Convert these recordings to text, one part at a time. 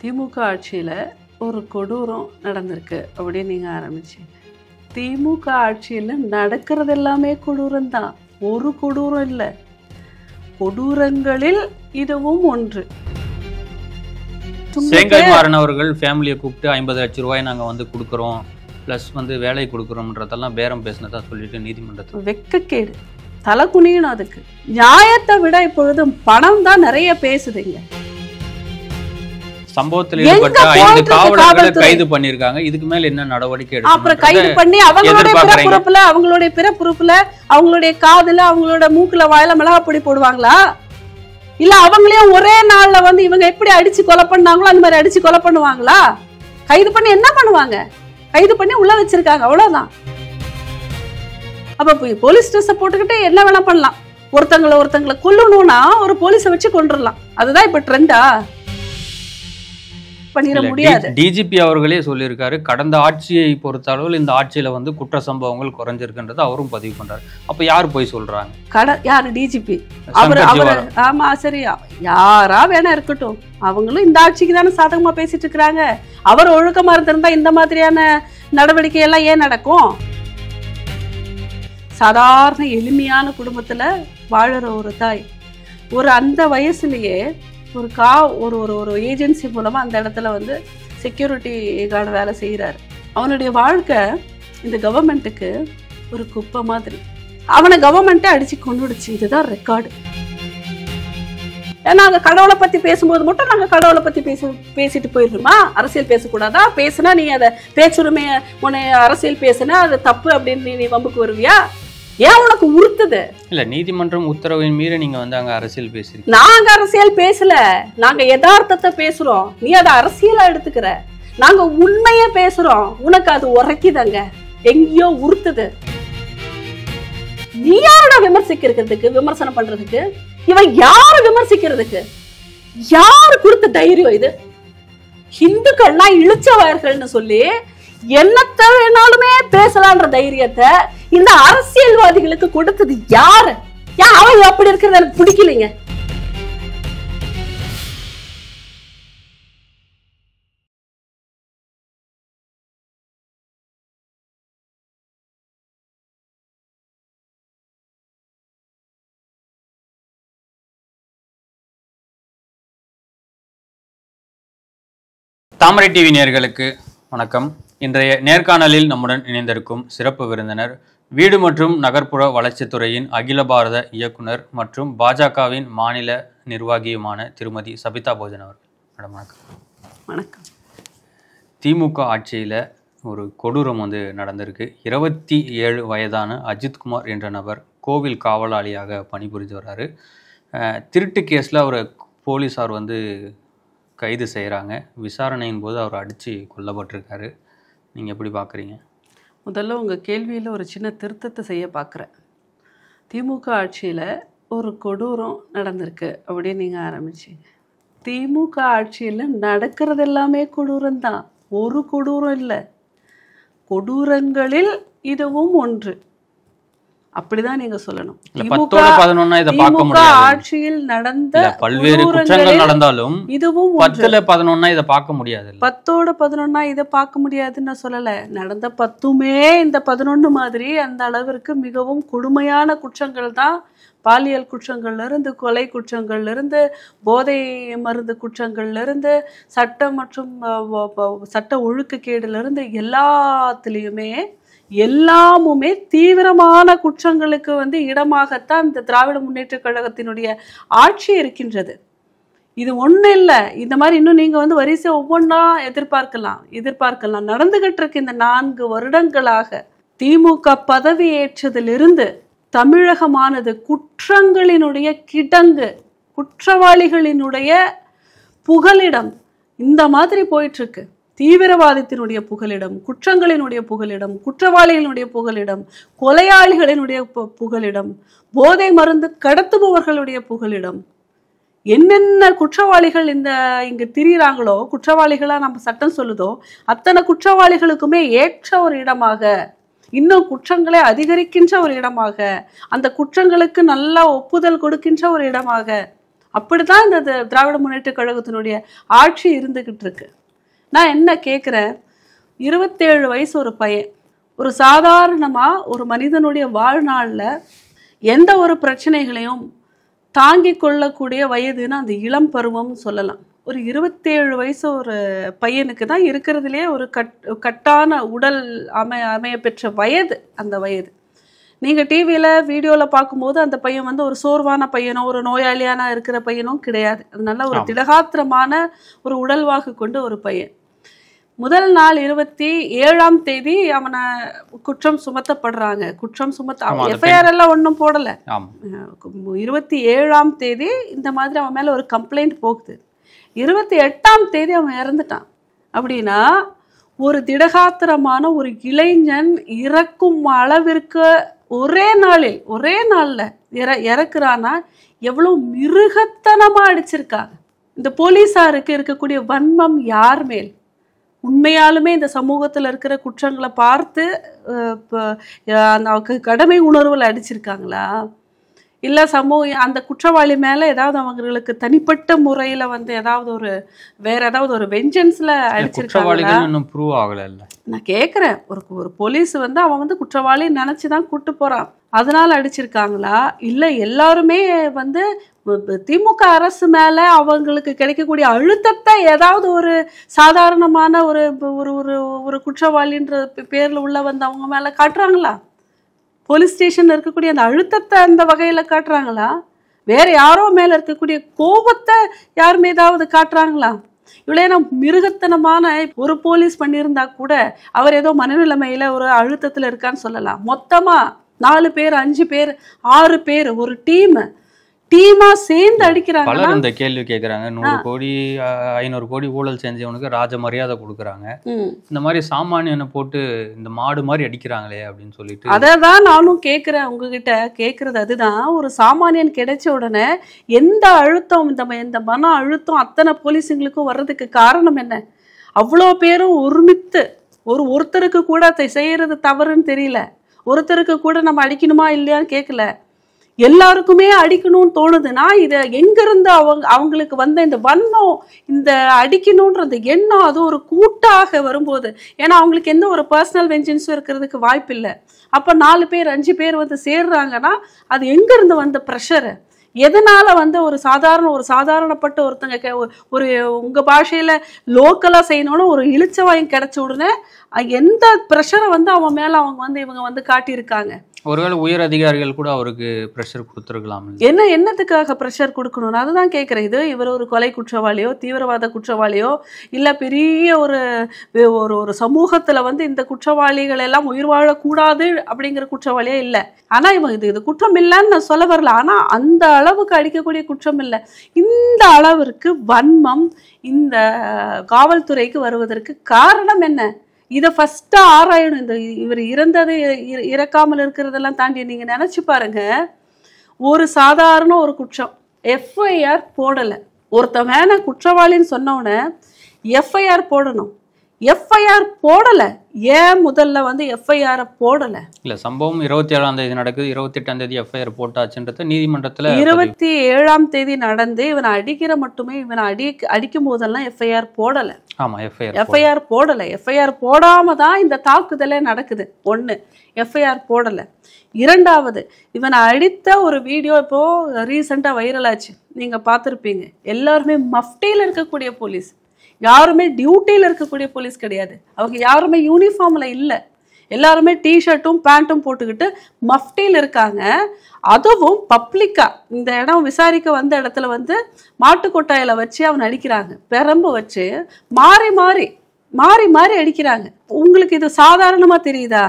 திமுக ஆட்சியில் ஒரு கொடூரம் நடந்திருக்கு அப்படின்னு நீங்கள் ஆரம்பிச்சீங்க. திமுக ஆட்சியில் நடக்கிறது எல்லாமே கொடூரம் தான், ஒரு கொடூரம் இல்லை. கொடூரங்களில் இதுவும் ஒன்று. செங்கல்மாறன் அவர்கள் ஃபேமிலியை கூப்பிட்டு 50 லட்சம் ரூபாய் நாங்கள் வந்து கொடுக்குறோம், ப்ளஸ் வந்து வேலை கொடுக்குறோம்ன்றதெல்லாம் பேரம் பேசினதா சொல்லிட்டு நீதிமன்றத்தில் வெக்கக்கேடு, தலை குனியணும். அதுக்கு நியாயத்தை விட இப்பொழுது பணம் தான் நிறைய பேசுதுங்க. சம்பவத்தில் ஈடுபட்ட 5 காவலர்களை கைது பண்ணிருக்காங்க. இதுக்கு மேல என்ன நடவடிக்கை எடுக்கணும்? அப்புறம் கைது பண்ணி அவங்களுடைய பிறப்புறுப்புல அவங்களுடைய காதுல அவங்களோட மூக்குல வாயில மிளகாப்பொடி போடுவாங்களா? இல்ல அவங்களையும் ஒரே நாள்ல வந்து இவங்க எப்படி அடிச்சு கொலை பண்ணாங்களோ அந்த மாதிரி அடிச்சு கொலை பண்ணுவாங்களா? கைது பண்ணி என்ன பண்ணுவாங்க? கைது பண்ணி உள்ள வச்சிருக்காங்க, அவ்வளவுதான். அப்ப போலீஸ் ட்ரெஸ் போட்டுக்கிட்டு என்ன வேணா பண்ணலாம். ஒருத்தங்களை கொல்லணும்னா ஒரு போலீஸை வச்சு கொண்டுடலாம். அதுதான் இப்ப ட்ரெண்டா? பண்ணிட முடியாது. டிஜிபி அவர்களே சொல்லியிருக்காரு, கடந்த ஆட்சியை பொறுத்த அளவில் இந்த ஆட்சியில வந்து குற்ற சம்பவங்கள் குறைஞ்சிருக்குன்றது அவரும் பதிவு பண்றாரு. அப்ப யாரு போய் சொல்றாங்க? யாரு? டிஜிபி. ஆமா, சரியா, யாரா வேணா இருக்கட்டும், அவங்களும் இந்த ஆட்சிக்கு தானே சாதகமா பேசிட்டு இருக்கிறாங்க. அவர் ஒழுக்கமா இருந்திருந்தா இந்த மாதிரியான நடவடிக்கை எல்லாம் ஏன் நடக்கும்? சாதாரண எளிமையான குடும்பத்துல வாழற ஒரு தாய், ஒரு அந்த வயசுலயே ஒரு ஏஜென்சி மூலமா அந்த இடத்துல வந்து செக்யூரிட்டி கார்டு வேலை செய்யறாரு. அவனுடைய வாழ்க்கை இந்த கவர்மெண்ட்டுக்கு ஒரு குப்பை மாதிரி. அவனை கவர்மெண்ட்டே அடிச்சு கொண்டுடுச்சு. இதுதான் ரெக்கார்டு. நாங்க கடவுளை பத்தி பேசும்போது மட்டும் நாங்க கடவுளை பத்தி பேசிட்டு போயிடுமா? அரசியல் பேசக்கூடாதா? பேசுனா நீ அதை பேச்சுரிமைய உன்னை அரசியல் பேசுனா அது தப்பு அப்படின்னு நீ வம்புக்கு வருவியா? ஏன் உனக்கு உறுத்துது? இல்ல, நீதிமன்றம் உத்தரவின் மீறி நீங்க வந்து அங்க அரசியல் பேசுறீங்க. நாங்க அரசியல் பேசல, நாங்க யதார்த்தத்தை பேசுறோம். நீ அதை அரசியலா எடுத்துக்கிற. நாங்க உண்மைய பேசுறோம். உனக்கு அது உரைக்குதாங்க, எங்கேயோ உறுத்துது. நீ யாரோட விமர்சனம் பண்றதுக்கு? இவன் யாரு விமர்சிக்கிறதுக்கு? யாரு கொடுத்த தைரியம் இது? ஹிந்துக்கள்லாம் இழுச்சவாயர்கள்னு சொல்லி என்னத்த வேணாலுமே பேசலான்ற தைரியத்தை இந்த அரசியல்வாதிகளுக்கு கொடுத்தது யாரு? அவங்க அப்படி இருக்கிறது எனக்கு பிடிக்கலைங்க. தாமரை டிவி நேயர்களுக்கு வணக்கம். இன்றைய நேர்காணலில் நம்முடன் இணைந்திருக்கும் சிறப்பு விருந்தினர் வீடு மற்றும் நகர்ப்புற வளர்ச்சித்துறையின் அகில பாரத இயக்குனர் மற்றும் பாஜகவின் மாநில நிர்வாகியுமான திருமதி சபிதா போஜன் அவர்கள். மேடம் வணக்கம். வணக்கம். திமுக ஆட்சியில் ஒரு கொடூரம் வந்து நடந்திருக்கு. 27 வயதான அஜித்குமார் என்ற நபர் கோவில் காவலாளியாக பணிபுரிஞ்சு வர்றாரு. திருட்டு கேஸில் அவரை போலீஸார் வந்து கைது செய்கிறாங்க. விசாரணையின் போது அவர் அடித்து கொல்லப்பட்டிருக்காரு. நீங்கள் எப்படி பார்க்குறீங்க? முதல்ல உங்கள் கேள்வியில் ஒரு சின்ன திருத்தத்தை செய்ய பார்க்குறேன். திமுக ஆட்சியில் ஒரு கொடூரம் நடந்திருக்கு அப்படின்னு நீங்கள் ஆரம்பிச்சிங்க. திமுக ஆட்சியில் நடக்கிறது எல்லாமே கொடூரம் தான், ஒரு கொடூரம் இல்லை. கொடூரங்களில் இதுவும் ஒன்று. அப்படிதான் நீங்க சொல்லணும். திமுக ஆட்சியில் நடந்த பல்வேறு குற்றங்கள் நடந்தாலும் இதுவும் 10-11 இதை பார்க்க முடியாது. 10-11 இதை பார்க்க முடியாதுன்னு நான் சொல்லல. நடந்த 10மே இந்த 11 மாதிரி அந்த அளவிற்கு மிகவும் கொடுமையான குற்றங்கள் தான். பாலியல் குற்றங்கள்ல இருந்து, கொலை குற்றங்கள்ல இருந்து, போதை மருந்து குற்றங்கள்ல இருந்து, சட்டம் மற்றும் சட்ட ஒழுக்கக்கேடுல இருந்து எல்லாமுமே தீவிரமான குற்றங்களுக்கு வந்து இடமாகத்தான் இந்த திராவிட முன்னேற்ற கழகத்தினுடைய ஆட்சி இருக்கின்றது. இது ஒண்ணு இல்லை, இந்த மாதிரி இன்னும் நீங்க வந்து வரிசை ஒவ்வொன்றா எதிர்பார்க்கலாம். நடந்துகிட்டு இருக்கு. இந்த 4 வருடங்களாக திமுக பதவி ஏற்றதிலிருந்து தமிழகமானது குற்றங்களினுடைய கிடங்கு, குற்றவாளிகளினுடைய புகலிடம், இந்த மாதிரி போயிட்டு இருக்கு. தீவிரவாதத்தினுடைய புகலிடம், குற்றங்களினுடைய புகலிடம், குற்றவாளிகளினுடைய புகலிடம், கொலையாளிகளினுடைய புகலிடம், போதை மருந்து கடத்துபவர்களுடைய புகலிடம். என்னென்ன குற்றவாளிகள் இங்க திரியிறாங்களோ, குற்றவாளிகளா நம்ம சட்டம் சொல்லுதோ, அத்தனை குற்றவாளிகளுக்குமே ஏற்ற ஒரு இடமாக, இன்னும் குற்றங்களை அதிகரிக்கின்ற ஒரு இடமாக, அந்த குற்றங்களுக்கு நல்ல ஒப்புதல் கொடுக்கின்ற ஒரு இடமாக அப்படிதான் இந்த திராவிட முன்னேற்ற கழகத்தினுடைய ஆட்சி இருந்துகிட்டு இருக்கு. நான் என்ன கேட்குறேன், 27 வயசு ஒரு பையன், ஒரு சாதாரணமாக ஒரு மனிதனுடைய வாழ்நாளில் எந்த ஒரு பிரச்சனைகளையும் தாங்கி கொள்ளக்கூடிய வயதுன்னு அந்த இளம் பருவம்னு சொல்லலாம். ஒரு 27 வயசு ஒரு பையனுக்கு தான் இருக்கிறதுலே ஒரு கட்டான உடல் அமைய பெற்ற வயது அந்த வயது. நீங்கள் டிவியில் வீடியோவில் பார்க்கும்போது அந்த பையன் வந்து ஒரு சோர்வான பையனோ ஒரு நோயாளியான இருக்கிற பையனும் கிடையாது. அதனால ஒரு திடகாத்திரமான ஒரு உடல்வாகு கொண்டு ஒரு பையன். முதல் நாள் 27ஆம் தேதி அவனை குற்றம் சுமத்தப்படுறாங்க. எஃப்ஐஆர் எல்லாம் ஒன்றும் போடலை. 27ஆம் தேதி இந்த மாதிரி அவன் மேலே ஒரு கம்ப்ளைண்ட் போகுது. 28ஆம் தேதி அவன் இறந்துட்டான். அப்படின்னா ஒரு திடகாத்திரமான ஒரு இளைஞன் இறக்கும் அளவிற்கு ஒரே நாளில் இறக்குறான்னா எவ்வளோ மிருகத்தனமாக அடிச்சிருக்காங்க. இந்த போலீஸாருக்கு இருக்கக்கூடிய வன்மம் யார் மேல்? உண்மையாலுமே இந்த சமூகத்தில் இருக்கிற குற்றங்களை பார்த்து கடமை உணர்வில் அடிச்சிருக்காங்களா, இல்லை அந்த குற்றவாளி மேலே ஏதாவது அவங்களுக்கு தனிப்பட்ட முறையில் வந்து வேற ஏதாவது ஒரு வெஞ்சன்ஸில் அடிச்சிருக்காங்களா? நான் கேட்குறேன், ஒரு போலீஸ் வந்து அவன் வந்து குற்றவாளின்னு நினச்சி தான் கூட்டு போகிறான், அதனால அடிச்சிருக்காங்களா? இல்லை எல்லாருமே வந்து திமுக அரசு மேலே அவங்களுக்கு கிடைக்கக்கூடிய அழுத்தத்தை ஏதாவது ஒரு சாதாரணமான ஒரு ஒரு குற்றவாளின்ற பேரில் உள்ள வந்து அவங்க மேலே காட்டுறாங்களா? போலீஸ் ஸ்டேஷனில் இருக்கக்கூடிய அந்த அழுத்தத்தை அந்த வகையில் காட்டுறாங்களா? வேறு யாரோ மேலே இருக்கக்கூடிய கோபத்தை யார் மீதாவது காட்டுறாங்களா? இவ்வளோ மிருகத்தனமான ஒரு போலீஸ் பண்ணியிருந்தா கூட அவர் ஏதோ மனநிலைமையில் ஒரு அழுத்தத்தில் இருக்கான்னு சொல்லலாம். மொத்தமாக 4 பேர் 5 பேர் 6 பேர் ஒரு டீமா சேர்ந்து அடிக்கிறாங்க. பலர் இந்த கேள்வி கேட்குறாங்க. 100 கோடி 500 கோடி ஊழல் செஞ்சவனுக்கு ராஜ மரியாதை கொடுக்குறாங்க, இந்த மாதிரி சாமானியனை போட்டு இந்த மாடு மாதிரி அடிக்கிறாங்களே அப்படின்னு சொல்லிட்டு. அதை தான் நானும் கேட்குறேன், உங்ககிட்ட கேட்குறது அதுதான். ஒரு சாமானியன் கிடைச்ச உடனே எந்த அழுத்தம், இந்த மன அழுத்தம் அத்தனை போலீஸுங்களுக்கும் வர்றதுக்கு காரணம் என்ன? அவ்வளோ பேரும் ஒருமித்து ஒருத்தருக்கு கூட செய்யறது தவறுன்னு தெரியல, ஒருத்தருக்கு கூட நம்ம அடிக்கணுமா இல்லையான்னு கேட்கல, எல்லாருக்குமே அடிக்கணும்னு தோணுதுன்னா இதை எங்கிருந்து அவங்களுக்கு வந்த இந்த வன்மம், இந்த அடிக்கணுன்ற அந்த எண்ணம், அது ஒரு கூட்டாக வரும்போது, ஏன்னா அவங்களுக்கு எந்த ஒரு பர்சனல் வெஞ்சன்ஸும் இருக்கிறதுக்கு வாய்ப்பு இல்லை. அப்போ 4 பேர் 5 பேர் வந்து சேர்றாங்கன்னா அது எங்கிருந்து வந்த ப்ரெஷரு? எதனால வந்து ஒரு சாதாரணப்பட்ட ஒருத்தங்க ஒரு உங்க பாஷையில லோக்கலா செய்யணும்னு ஒரு இழிச்சவாயம் கிடைச்ச உடனே எந்த ப்ரெஷரை வந்து அவன் மேல இவங்க வந்து காட்டியிருக்காங்க? ஒருவேளை உயர் அதிகாரிகள் கூட அவருக்கு ப்ரெஷர் கொடுத்துருக்கலாம். என்னத்துக்காக ப்ரெஷர் கொடுக்கணும்னு அதுதான் கேட்குறேன். இவர் ஒரு கொலை குற்றவாளியோ தீவிரவாத குற்றவாளியோ இல்லை பெரிய ஒரு சமூகத்தில் வந்து இந்த குற்றவாளிகள் எல்லாம் உயிர் வாழக்கூடாது அப்படிங்கிற குற்றவாளியே இல்லை. ஆனால் இவங்க இது குற்றம் இல்லைன்னு நான் சொல்ல வரல, ஆனால் அந்த அளவுக்கு அடிக்கக்கூடிய குற்றம் இல்லை. இந்த அளவிற்கு வன்மம் இந்த காவல்துறைக்கு வருவதற்கு காரணம் என்ன? இதை ஃபஸ்ட்டு ஆராயணும். இவர் இறந்தது இறக்காமல் இருக்கிறதெல்லாம் தாண்டி நீங்கள் நினச்சி பாருங்க, ஒரு சாதாரண ஒரு குற்றம் எஃப்ஐஆர் போடலை, ஒருத்தன் வேணா குற்றவாளின்னு சொன்னோன்னே எஃப்ஐஆர் போடணும். எஃப்ஐஆர் போடலை. ஏன் முதல்ல வந்து எஃப்ஐஆரை போடலை? இல்லை, சம்பவம் 27ஆம் தேதி நடக்குது, 28ஆம் தேதி எஃப்ஐஆர் போட்டாச்சுன்றது நீதிமன்றத்தில் 27ஆம் தேதி நடந்து இவனை அடிக்கிற மட்டுமே இவனை அடிக்கும் போதெல்லாம் எஃப்ஐஆர் போடலை. ஆமாம், எஃப்ஐஆர் போடலை. எஃப்ஐஆர் போடாமல் தான் இந்த தாக்குதலே நடக்குது. 1, எஃப்ஐஆர் போடலை. 2வது, இவனை அடித்த ஒரு வீடியோ இப்போது ரீசெண்டாக வைரல் ஆச்சு, நீங்கள் பார்த்துருப்பீங்க. எல்லாருமே மஃப்டியில் இருக்கக்கூடிய போலீஸ், யாருமே டியூட்டியில் இருக்கக்கூடிய போலீஸ் கிடையாது, அவங்க யாருமே யூனிஃபார்மில் இல்லை, எல்லாருமே டிஷர்ட்டும் பேண்ட்டும் போட்டுக்கிட்டு மஃப்டியில் இருக்காங்க. அதுவும் பப்ளிக்காக இந்த இடம் விசாரிக்க வந்த இடத்துல வந்து மாட்டுக்கொட்டாயில் வச்சு அவனை அடிக்கிறாங்க, பெரம்பு வச்சு மாறி மாறி அடிக்கிறாங்க. உங்களுக்கு இது சாதாரணமாக தெரியுதா?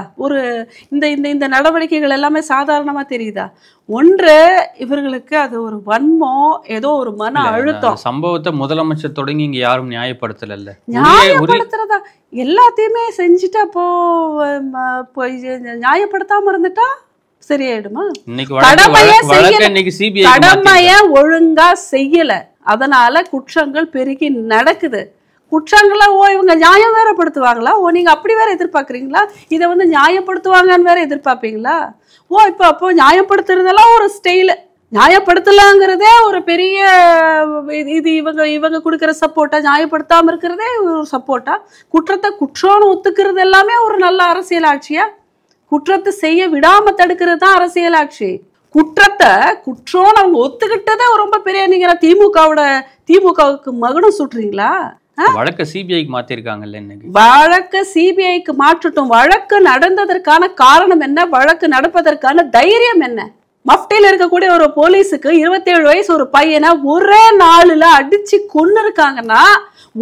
இந்த நடவடிக்கைகள் எல்லாமே சாதாரணமாக தெரியுதா? ஒன்று, இவர்களுக்கு அது ஒரு வன்மம், ஏதோ ஒரு மன அழுத்தம். சம்பவத்தை முதலமைச்சர் தொடங்கி இங்கே யாரும் நியாயப்படுத்தல. நியாயப்படுத்துறதா? எல்லாத்தையுமே செஞ்சுட்டு அப்போ நியாயப்படுத்தாம இருந்துட்டா சரியாயிடுமா? கடமைய ஒழுங்கா செய்யல, அதனால குற்றங்கள் பெருகி நடக்குது. குற்றங்களை இவங்க நியாயம் வேற படுத்துவாங்களா? நீங்க அப்படி வேற எதிர்பார்க்குறீங்களா? இதை வந்து நியாயப்படுத்துவாங்கன்னு வேற எதிர்பார்ப்பீங்களா? இப்போ நியாயப்படுத்துறதெல்லாம் ஒரு ஸ்டைலு, நியாயப்படுத்தலாங்கிறதே ஒரு பெரிய இது. இவங்க கொடுக்குற சப்போர்ட்டா, நியாயப்படுத்தாம இருக்கிறதே ஒரு சப்போர்ட்டா, குற்றத்தை குற்றம்னு ஒத்துக்கிறது எல்லாமே ஒரு நல்ல அரசியல் ஆட்சியா? குற்றத்தை செய்ய விடாம தடுக்கிறது தான் அரசியல் ஆட்சி. குற்றத்தை குற்றம்னு அவங்க ஒத்துக்கிட்டதே ரொம்ப பெரிய. நீங்க திமுகவுக்கு மகனும் சுட்டுறீங்களா? வழக்க சிபிஐக்கு மாத்திருக்காங்கல்ல. இன்னைக்கு வழக்க சிபிஐக்கு மாற்றட்டும். வழக்கு நடந்ததற்கான காரணம் என்ன? வழக்கு நடப்பதற்கான தைரியம் என்ன? மஃப்டியில இருக்கக்கூடிய ஒரு போலீஸுக்கு 27 வயசு ஒரு பையனை ஒரே நாளுல அடிச்சு கொன்னு இருக்காங்கன்னா,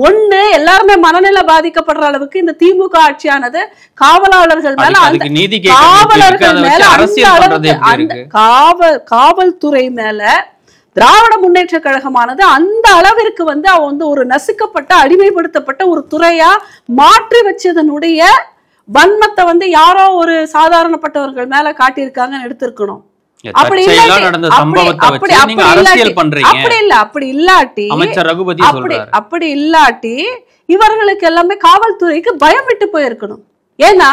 ஒண்ணு எல்லாருமே மனநிலை பாதிக்கப்படுற அளவுக்கு இந்த திமுக ஆட்சியானது காவலாளர்கள் மேல, காவலர்கள் மேல அந்த காவல்துறை மேல திராவிட முன்னேற்ற கழகமானது அந்த அளவிற்கு அவன் ஒரு நசுக்கப்பட்ட, அடிமைப்படுத்தப்பட்ட ஒரு துறையா மாற்றி வச்சதனுடைய வன்மத்தை யாரோ ஒரு சாதாரணப்பட்டவர்கள் மேல காட்டியிருக்காங்கன்னு எடுத்திருக்கணும். அப்படி இல்லாட்டி இவர்களுக்கு எல்லாமே காவல்துறைக்கு பயம் விட்டு போயிருக்கணும். ஏன்னா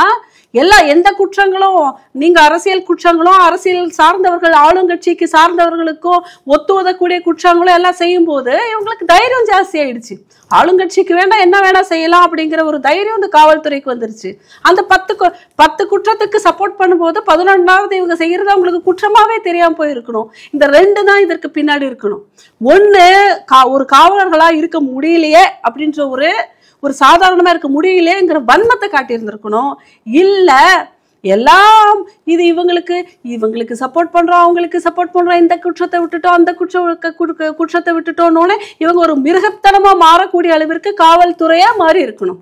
எந்த குற்றங்களும், நீங்க அரசியல் குற்றங்களும், அரசியல் சார்ந்தவர்கள், ஆளுங்கட்சிக்கு சார்ந்தவர்களுக்கும் ஒத்துவதக்கூடிய குற்றங்களும் எல்லாம் செய்யும் போது இவங்களுக்கு தைரியம் ஜாஸ்தி ஆயிடுச்சு. ஆளுங்கட்சிக்கு வேண்டாம், என்ன வேணா செய்யலாம் அப்படிங்கிற ஒரு தைரியம் இந்த காவல்துறைக்கு வந்துருச்சு. அந்த 10 குற்றத்துக்கு சப்போர்ட் பண்ணும்போது 11வது இவங்க செய்யறது அவங்களுக்கு குற்றமாவே தெரியாம போயிருக்கணும். இந்த 2 தான் இதற்கு பின்னாடி இருக்கணும். ஒண்ணு, ஒரு காவலர்களா இருக்க முடியலையே அப்படின்ற ஒரு சாதாரணமா இருக்க முடியலையேங்கிற வன்மத்தை காட்டியிருந்திருக்கணும். இல்ல எல்லாம் இது இவங்களுக்கு சப்போர்ட் பண்றோம், அவங்களுக்கு சப்போர்ட் பண்றோம், இந்த குற்றத்தை விட்டுட்டோம், அந்த குற்றத்தை விட்டுட்டோம்னு இவங்க ஒரு மிருகத்தனமா மாறக்கூடிய அளவிற்கு காவல்துறையா மாறி இருக்கணும்.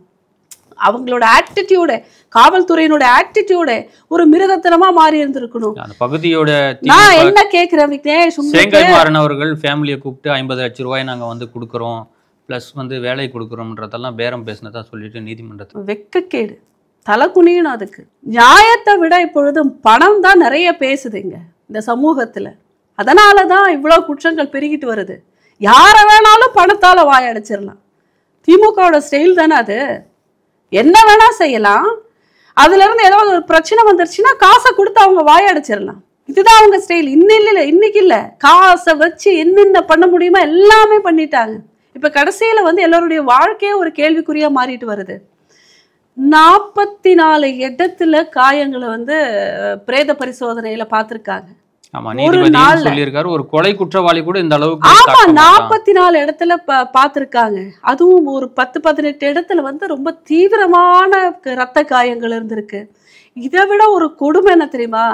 அவங்களோட ஆட்டிடியூடு, காவல்துறையினோட ஆட்டிடியூடு ஒரு மிருகத்தனமா மாறி இருந்திருக்கணும். அந்த பகுதியோட நான் என்ன கேட்கிறேன் விக்னேஷ், அவர்கள் ஃபேமிலியை கூப்பிட்டு 50 லட்சம் ரூபாய் நாங்க கொடுக்குறோம், பிளஸ் வேலை கொடுக்குறோம்ன்றதெல்லாம் பேரம் பேசினதா சொல்லிட்டு நீதிமன்றத்தில் வெக்கக்கேடு, தலை குனியணும். அதுக்கு நியாயத்தை விட இப்பொழுதும் பணம் தான் நிறைய பேசுதுங்க இந்த சமூகத்துல. அதனாலதான் இவ்வளவு குற்றங்கள் பெருகிட்டு வருது. யார வேணாலும் பணத்தால வாயடைச்சிடலாம். திமுகவோட ஸ்டைல் தானே அது. என்ன வேணா செய்யலாம். அதுல இருந்து ஏதாவது ஒரு பிரச்சனை வந்துருச்சுன்னா காசை கொடுத்து அவங்க வாயடைச்சிடலாம். இதுதான் அவங்க ஸ்டைல். இன்னைக்கு இல்ல, காசை வச்சு என்னென்ன பண்ண முடியுமோ எல்லாமே பண்ணிட்டாங்க. இப்ப கடைசியில எல்லாருடைய வாழ்க்கையே ஒரு கேள்விக்குறியா மாறிட்டு வருது. 44 இடத்துல காயங்களை பிரேத பரிசோதனையில பாத்திருக்காங்க. ஒரு கொலை குற்றவாளி கூட இந்த அளவுக்கு 44 இடத்துல பாத்திருக்காங்க. அதுவும் ஒரு 10-18 இடத்துல ரொம்ப தீவிரமான ரத்த காயங்கள் இருந்திருக்கு. இதை விட ஒரு கொடுமை என்ன தெரியுமா?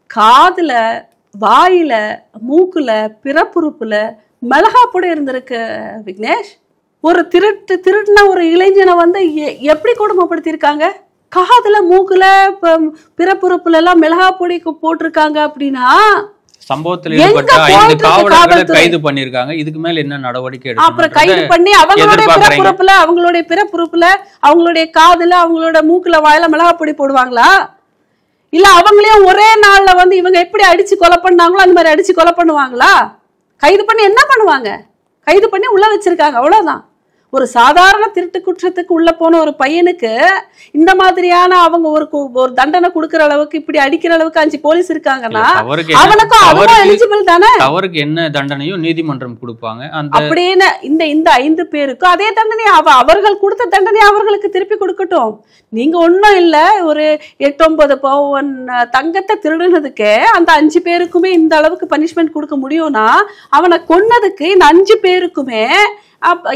காதுல, வாயில, மூக்குல, பிறப்புறுப்புல மிளகாப்பொடி இருந்திருக்கு விக்னேஷ். ஒரு திருட்டுன ஒரு இளைஞனை எப்படி கொடுமைப்படுத்திருக்காங்க? காதுல, மூக்குல, பிறப்புறுப்புல எல்லாம் மிளகாப்பொடி போட்டிருக்காங்க. அப்படின்னா சம்பவத்தில் ஈடுபட்ட 5 காவலர்களை கைது பண்ணிருக்காங்க. இதுக்கு மேல என்ன நடவடிக்கை எடுக்கணும்? அப்புறம் கைது பண்ணி அவங்களுடைய பிறப்புறுப்புல, அவங்களுடைய காதுல, அவங்களோட மூக்குல, வாயில மிளகாப்பொடி போடுவாங்களா? இல்ல அவங்களையும் ஒரே நாள்ல இவங்க எப்படி அடிச்சு கொலை பண்ணாங்களோ அந்த மாதிரி அடிச்சு கொலை பண்ணுவாங்களா? கைது பண்ணி என்ன பண்ணுவாங்க? கைது பண்ணி உள்ள வச்சிருக்காங்க, அவ்வளவுதான். ஒரு சாதாரண திருட்டு குற்றத்துக்கு உள்ள போன ஒரு பையனுக்கு இந்த மாதிரியான அவங்க ஒரு தண்டனை கொடுக்கிற அளவுக்கு, இப்படி அடிக்கிற அளவுக்கு 5 போலீஸ் இருக்காங்கன்னா அவனுக்கும் அவனும் எலிஜிபிள் தானே. அவருக்கு என்ன தண்டனையும் நீதிமன்றம் கொடுப்பாங்க. அப்படின்னு இந்த 5 பேருக்கும் அதே தண்டனை, அவர்கள் கொடுத்த தண்டனை அவர்களுக்கு திருப்பி கொடுக்கட்டும். நீங்க ஒன்னும் இல்ல, ஒரு 8-9 பவுன் தங்கத்தை திருடுனதுக்கே அந்த 5 பேருக்குமே இந்த அளவுக்கு பனிஷ்மெண்ட் கொடுக்க முடியும்னா, அவனை கொன்னதுக்கு இந்த 5 பேருக்குமே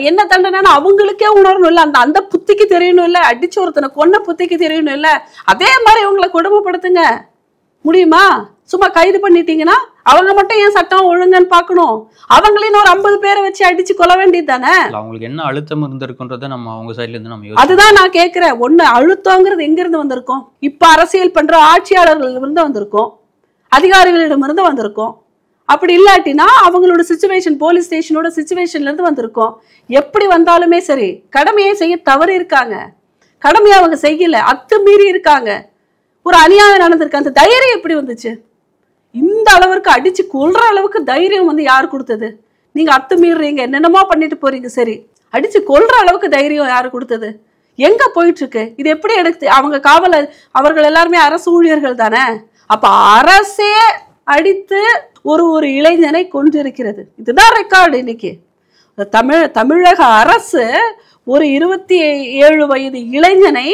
என்ன தண்டனை அவங்களுக்கே உணரணும் இல்ல, அந்த புத்திக்கு தெரியணும் இல்ல, அடிச்சு ஒருத்தனை கொன்ன புத்திக்கு தெரியணும் இல்ல. அதே மாதிரி இவங்களை கொடுமைப்படுத்துங்க முடியுமா? சும்மா கைது பண்ணிட்டீங்கன்னா அவங்க மட்டும் ஏன் சட்டம் ஒழுங்குன்னு பாக்கணும்? அவங்களையும் ஒரு 50 பேரை வச்சு அடிச்சு கொள்ள வேண்டியது தானே. அவங்களுக்கு என்ன அழுத்தம் இருந்திருக்குன்றத நம்ம அவங்க சைட்ல இருந்து நம்ம அதுதான் நான் கேட்கிறேன். ஒண்ணு அழுத்தங்கிறது எங்க இருந்து வந்திருக்கும்? இப்ப அரசியல் பண்ற ஆட்சியாளர்கள் இருந்து வந்திருக்கும், அதிகாரிகளிடம் இருந்து வந்திருக்கும். அப்படி இல்லாட்டினா அவங்களோட சிச்சுவேஷன், போலீஸ் ஸ்டேஷனோட சிச்சுவேஷன்ல இருந்து வந்திருக்கும். எப்படி வந்தாலுமே சரி, கடமையை செய்ய தவறி இருக்காங்க, கடமையை அவங்க செய்யல, அத்துமீறி இருக்காங்க, ஒரு அநியாயம் நடந்திருக்கு. அந்த தைரியம் எப்படி வந்துச்சு? இந்த அளவுக்கு அடிச்சு கொல்ற அளவுக்கு தைரியம் யார் கொடுத்தது? நீங்க அத்துமீறீங்க, என்னென்னமோ பண்ணிட்டு போறீங்க, சரி, அடிச்சு கொல்ற அளவுக்கு தைரியம் யாரு கொடுத்தது? எங்க போயிட்டு இருக்கு இது? எப்படி எடுத்து அவங்க காவலர், அவர்கள் எல்லாருமே அரசு ஊழியர்கள் தானே. அப்ப அரசே அடித்து ஒரு இளைஞனை கொன்றிருக்கிறது. இதுதான் ரெக்கார்டு. இன்னைக்கு தமிழக அரசு ஒரு 27 வயது இளைஞனை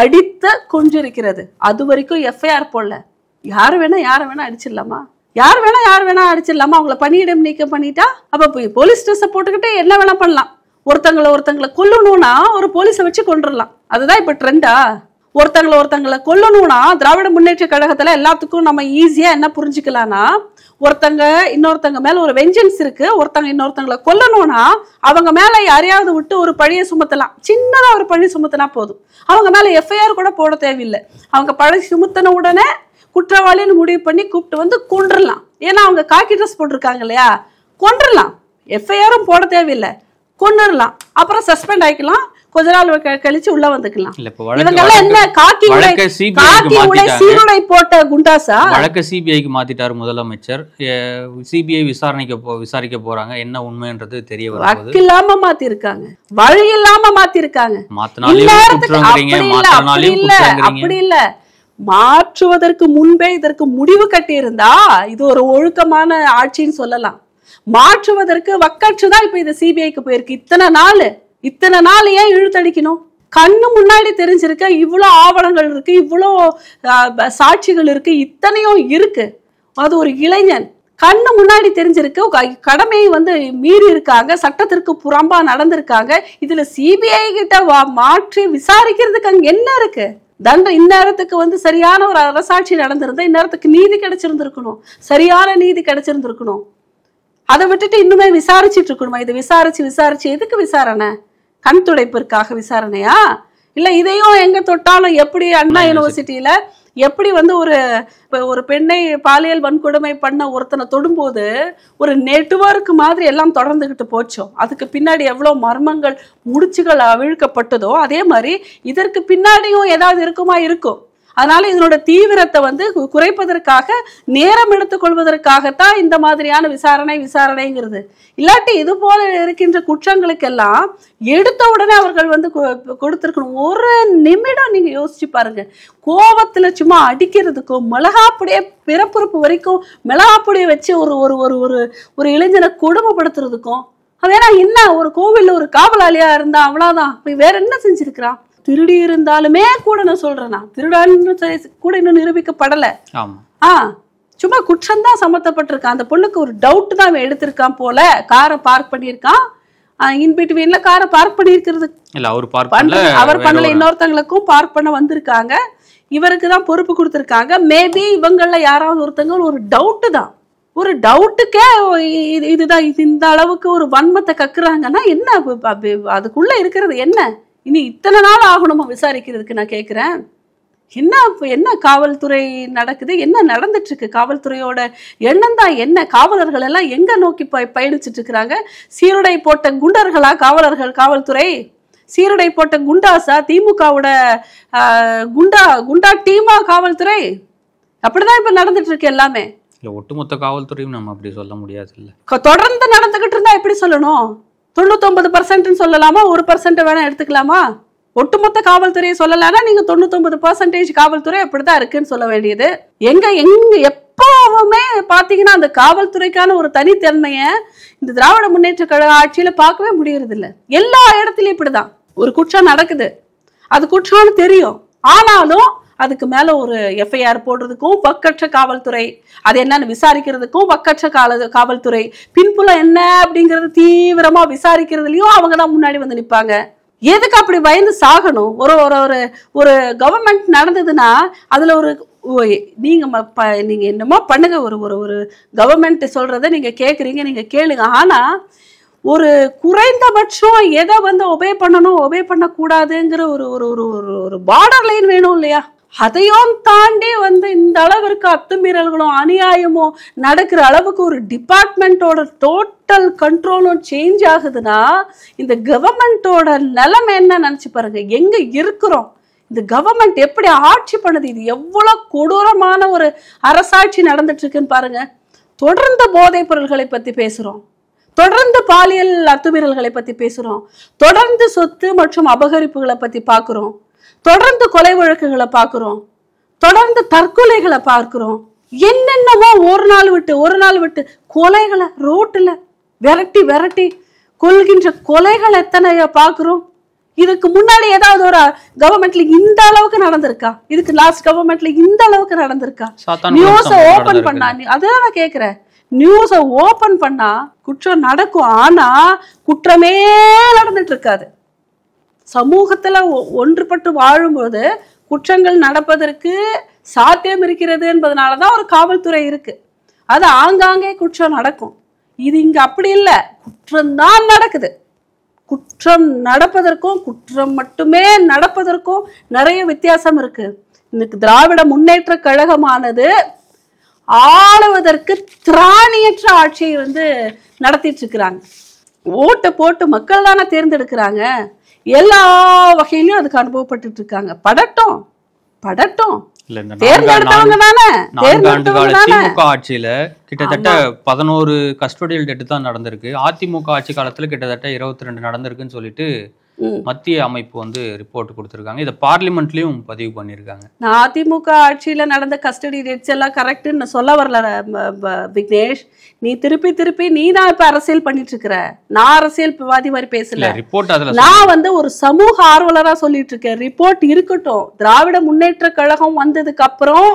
அடித்து கொன்றிருக்கிறது. அது வரைக்கும் எஃப்ஐஆர் போடல. யார் வேணா அடிச்சிடலாமா? யார் வேணா அடிச்சிடலாமா? அவங்கள பணியிடம் நீக்கம் பண்ணிட்டா அப்ப போலீஸ் ட்ரெஸ்ஸை போட்டுக்கிட்டு என்ன வேணா பண்ணலாம். ஒருத்தங்களை கொல்லணும்னா ஒரு போலீஸை வச்சு கொண்டுடலாம். அதுதான் இப்ப ட்ரெண்டா. ஒருத்தங்களை கொல்லணும்னா திராவிட முன்னேற்ற கழகத்துல எல்லாத்துக்கும் நம்ம ஈஸியா என்ன புரிஞ்சுக்கலாம்னா, இன்னொருத்தங்க மேல ஒரு வெஞ்சன்ஸ் இருக்கு. இன்னொருத்தங்களை கொல்லணும்னா அவங்க மேல யாரையாவது விட்டு ஒரு பழியை சுமத்தலாம். சின்னதா ஒரு பழி சுமத்தினா போதும். அவங்க மேல எஃப்ஐஆர் கூட போட தேவையில்லை. அவங்க பழி சுமத்தின உடனே குற்றவாளின்னு முடிவு பண்ணி கூப்பிட்டு வந்து கொன்றலாம். ஏன்னா அவங்க காக்கி ட்ரெஸ் போட்டிருக்காங்க இல்லையா, கொன்றலாம். எஃப்ஐஆரும் போட தேவையில்லை, கொண்டுடலாம். அப்புறம் சஸ்பெண்ட் ஆயிக்கலாம், கொஞ்ச நாள் கழிச்சு உள்ள வந்துக்கலாம். இவங்கெல்லாம் என்ன காக்கி உடை சீருடை போட்ட குண்டாசா? வழக்க சிபிஐக்கு மாத்திட்டாரு முதலமைச்சர். சிபிஐ விசாரிக்க போறாங்க. என்ன உண்மைன்றது தெரிய வரும். வக்கு இல்லாம மாத்திருக்காங்க, வழி இல்லாம மாத்திருக்காங்க. அப்படி இல்ல, மாற்றுவதற்கு முன்பே இதற்கு முடிவு கட்டி இருந்தா இது ஒரு ஒழுக்கமான ஆட்சின்னு சொல்லலாம். மாற்றுவதற்கு வக்கற்றுதான் இப்ப இது சிபிஐக்கு போயிருக்கு. இத்தனை நாள் ஏன் இழுத்தடிக்கணும்? கண்ணு முன்னாடி தெரிஞ்சிருக்க, இவ்வளவு ஆவணங்கள் இருக்கு, இவ்வளோ சாட்சிகள் இருக்கு, இத்தனையும் இருக்கு. அது ஒரு இளைஞன் கண்ணு முன்னாடி தெரிஞ்சிருக்கு. கடமையை மீறி இருக்காங்க, சட்டத்திற்கு புறம்பா நடந்திருக்காங்க. இதுல சிபிஐ கிட்ட மாற்றி விசாரிக்கிறதுக்கு அங்க என்ன இருக்கு? இந்நேரத்துக்கு சரியான ஒரு அரசாட்சி நடந்திருந்தா இந்நேரத்துக்கு நீதி கிடைச்சிருந்திருக்கணும், சரியான நீதி கிடைச்சிருந்திருக்கணும். அதை விட்டுட்டு இன்னுமே விசாரிச்சுட்டு இருக்கணுமா? இதை விசாரிச்சு எதுக்கு விசாரணை? கண் துடைப்பிற்காக விசாரணையா? இல்ல இதையும் எங்க தொட்டாலும் எப்படி அண்ணா யூனிவர்சிட்டியில எப்படி ஒரு பெண்ணை பாலியல் வன்கொடுமை பண்ண ஒருத்தனை தொடும்போது ஒரு நெட்வொர்க் மாதிரி எல்லாம் தொடர்ந்துகிட்டு போச்சோ, அதுக்கு பின்னாடி எவ்வளவு மர்மங்கள் முடிச்சுகள் அவிழ்க்கப்பட்டதோ அதே மாதிரி இதற்கு பின்னாடியும் ஏதாவது இருக்கும். அதனால இதனோட தீவிரத்தை குறைப்பதற்காக, நேரம் எடுத்துக்கொள்வதற்காகத்தான் இந்த மாதிரியான விசாரணைங்கிறது. இல்லாட்டி இது போல இருக்கின்ற குற்றங்களுக்கெல்லாம் எடுத்த உடனே அவர்கள் கொடுத்திருக்கணும். ஒரு நிமிடம் நீங்க யோசிச்சு பாருங்க. கோபத்துல சும்மா அடிக்கிறதுக்கும் மிளகாப்புடைய பிறப்புறுப்பு வரைக்கும் மிளகாப்புடைய வச்சு ஒரு இளைஞனை கொடுமைப்படுத்துறதுக்கும், வேணா என்ன ஒரு கோவில்ல ஒரு காவலாளியா இருந்தா அவ்வளவுதான். வேற என்ன செஞ்சிருக்கிறான்? திருடி இருந்தாலுமே கூட நான் சொல்றேன்னா, திருடான்னு கூட இன்னும் நிரூபிக்கப்படல. சும்மா குற்றம் தான் சமத்தப்பட்டிருக்கான். அந்த பொண்ணுக்கு ஒரு டவுட் தான் அவன் எடுத்திருக்கான் போல. காரை பார்க் பண்ணிருக்கான், இன்பிட்வீன்ல காரை பார்க் பண்ணிருக்கிறது அவர் பண்ணல, இன்னொருத்தங்களுக்கும் பார்க் பண்ண வந்திருக்காங்க. இவருக்கு தான் பொறுப்பு கொடுத்திருக்காங்க. மேபி இவங்கள யாராவது ஒருத்தங்க ஒரு டவுட்டு தான், ஒரு டவுட்டுக்கே இதுதான் இந்த அளவுக்கு ஒரு வன்மத்தை கக்குறாங்கன்னா என்ன அதுக்குள்ள இருக்கிறது? என்ன இனி இத்தனை நாள் ஆகணுமா விசாரிக்கிறதுக்கு? நான் கேட்கிறேன். என்ன காவல்துறை நடக்குது? என்ன நடந்துட்டு இருக்கு? காவல்துறையோட எண்ணம் தான் என்ன? காவலர்கள் எல்லாம் எங்க நோக்கி பயணிச்சுட்டு இருக்கிறாங்க? சீருடை போட்ட குண்டர்களா காவல்துறை? சீருடை போட்ட குண்டாசா? திமுகவோட குண்டா டீமா காவல்துறை? அப்படிதான் இப்ப நடந்துட்டு இருக்கு எல்லாமே. ஒட்டுமொத்த காவல்துறையும் நம்ம அப்படி சொல்ல முடியாது. இல்ல தொடர்ந்து நடந்துகிட்டு இருந்தா எப்படி சொல்லணும்? 99% சொல்லலாமா? 1% வேணா எடுத்துக்கலாமா? ஒட்டுமொத்த காவல்துறையை சொல்லலாம்னா நீங்க 99% காவல்துறை அப்படிதான் இருக்குன்னு சொல்ல வேண்டியது. எங்க எப்பவுமே பாத்தீங்கன்னா அந்த காவல்துறைக்கான ஒரு தனித்தன்மைய இந்த திராவிட முன்னேற்ற கழக ஆட்சியில பார்க்கவே முடியறது இல்ல. எல்லா இடத்துலயும் இப்படிதான். ஒரு குற்றம் நடக்குது, அது குற்றம்னு தெரியும், ஆனாலும் அதுக்கு மேல ஒரு எஃப்ஐஆர் போடுறதுக்கும் வக்கற்ற காவல்துறை, அது என்னன்னு விசாரிக்கிறதுக்கும் வக்கற்ற காவல்துறை, பின்புலம் என்ன அப்படிங்கறது தீவிரமா விசாரிக்கிறதுலயும் அவங்கதான் முன்னாடி நிப்பாங்க. எதுக்கு அப்படி பயந்து சாகணும்? ஒரு கவர்மெண்ட் நடந்ததுன்னா அதுல நீங்க என்னமோ பண்ணுங்க, ஒரு கவர்மெண்ட் சொல்றத நீங்க கேக்குறீங்க, நீங்க கேளுங்க. ஆனா ஒரு குறைந்தபட்சம் எதை ஒபே பண்ணணும், ஒபே பண்ணக்கூடாதுங்கிற ஒரு பார்டர் லைன் வேணும் இல்லையா? அதையும் தாண்டி இந்த அளவிற்கு அத்துமீறல்களும் அநியாயமும் நடக்கிற அளவுக்கு ஒரு டிபார்ட்மெண்டோட டோட்டல் கண்ட்ரோலும் சேஞ்ச் ஆகுதுன்னா இந்த கவர்மெண்டோட நிலைமை என்ன நினைச்சு பாருங்க. எங்க இருக்கிறோம்? இந்த கவர்மெண்ட் எப்படி ஆட்சி பண்ணுது? இது எவ்வளவு கொடூரமான ஒரு அரசாட்சி நடந்துட்டு இருக்குன்னு பாருங்க. தொடர்ந்து போதைப் பொருள்களை பத்தி பேசுறோம், தொடர்ந்து பாலியல் அத்துமீறல்களை பத்தி பேசுறோம், தொடர்ந்து சொத்து மற்றும் அபகரிப்புகளை பத்தி பாக்குறோம், தொடர்ந்து கொலை வழக்குகளை பார்க்கிறோம், தொடர்ந்து தற்கொலைகளை பார்க்கிறோம், என்னென்னமோ ஒரு நாள் விட்டு கொலைகளை ரோட்டுல விரட்டி விரட்டி கொல்கின்ற கொலைகள் எத்தனைய பாக்குறோம். இதுக்கு முன்னாடி ஏதாவது ஒரு கவர்மெண்ட்ல இந்த அளவுக்கு நடந்திருக்கா? இதுக்கு லாஸ்ட் கவர்மெண்ட்ல இந்த அளவுக்கு நடந்திருக்கா? நியூஸ ஓபன் பண்ணா, அதான் நான் கேக்குறேன், நியூஸ ஓபன் பண்ணா குற்றம் நடக்கும், ஆனா குற்றமே நடந்துட்டு இருக்காது. சமூகத்துல ஒன்றுபட்டு வாழும்போது குற்றங்கள் நடப்பதற்கு சாத்தியம் இருக்கிறது என்பதனாலதான் ஒரு காவல்துறை இருக்கு. அது ஆங்காங்கே குற்றம் நடக்கும். இது இங்க அப்படி இல்லை, குற்றம்தான் நடக்குது. குற்றம் நடப்பதற்கும் குற்றம் மட்டுமே நடப்பதற்கும் நிறைய வித்தியாசம் இருக்கு. இன்னைக்கு திராவிட முன்னேற்ற கழகமானது ஆளுவதற்கு திராணியற்ற ஆட்சியை நடத்திட்டு இருக்கிறாங்க. ஓட்டை போட்டு மக்கள் தானே தேர்ந்தெடுக்கிறாங்க. எல்லா வகையிலும் அதுக்கு அனுபவப்பட்டு இருக்காங்க. படட்டும் திமுக ஆட்சியில கிட்டத்தட்ட 11 கஸ்டோடியல் டெத் தான் நடந்திருக்கு. அதிமுக ஆட்சி காலத்துல கிட்டத்தட்ட 22 நடந்திருக்குன்னு சொல்லிட்டு மத்திய அமைப்பு ரிப்போர்ட் கொடுத்திருக்காங்க. இதை பார்லிமெண்ட்லயும் பதிவு பண்ணிருக்காங்க. நான் அதிமுக ஆட்சியில நடந்த கஸ்டடி டெத்ஸ் எல்லாம் கரெக்ட்னு சொல்ல வரல விக்னேஷ். நீ திருப்பி நீ தான் இப்ப அரசியல் பண்ணிட்டு இருக்கிற. நான் அரசியல் விவாதி மாதிரி பேசல. ரிப்போர்ட் அதுல நான் ஒரு சமூக ஆர்வலரா சொல்லிட்டு இருக்கேன். ரிப்போர்ட் இருக்கட்டும், திராவிட முன்னேற்ற கழகம் வந்ததுக்கு அப்புறம்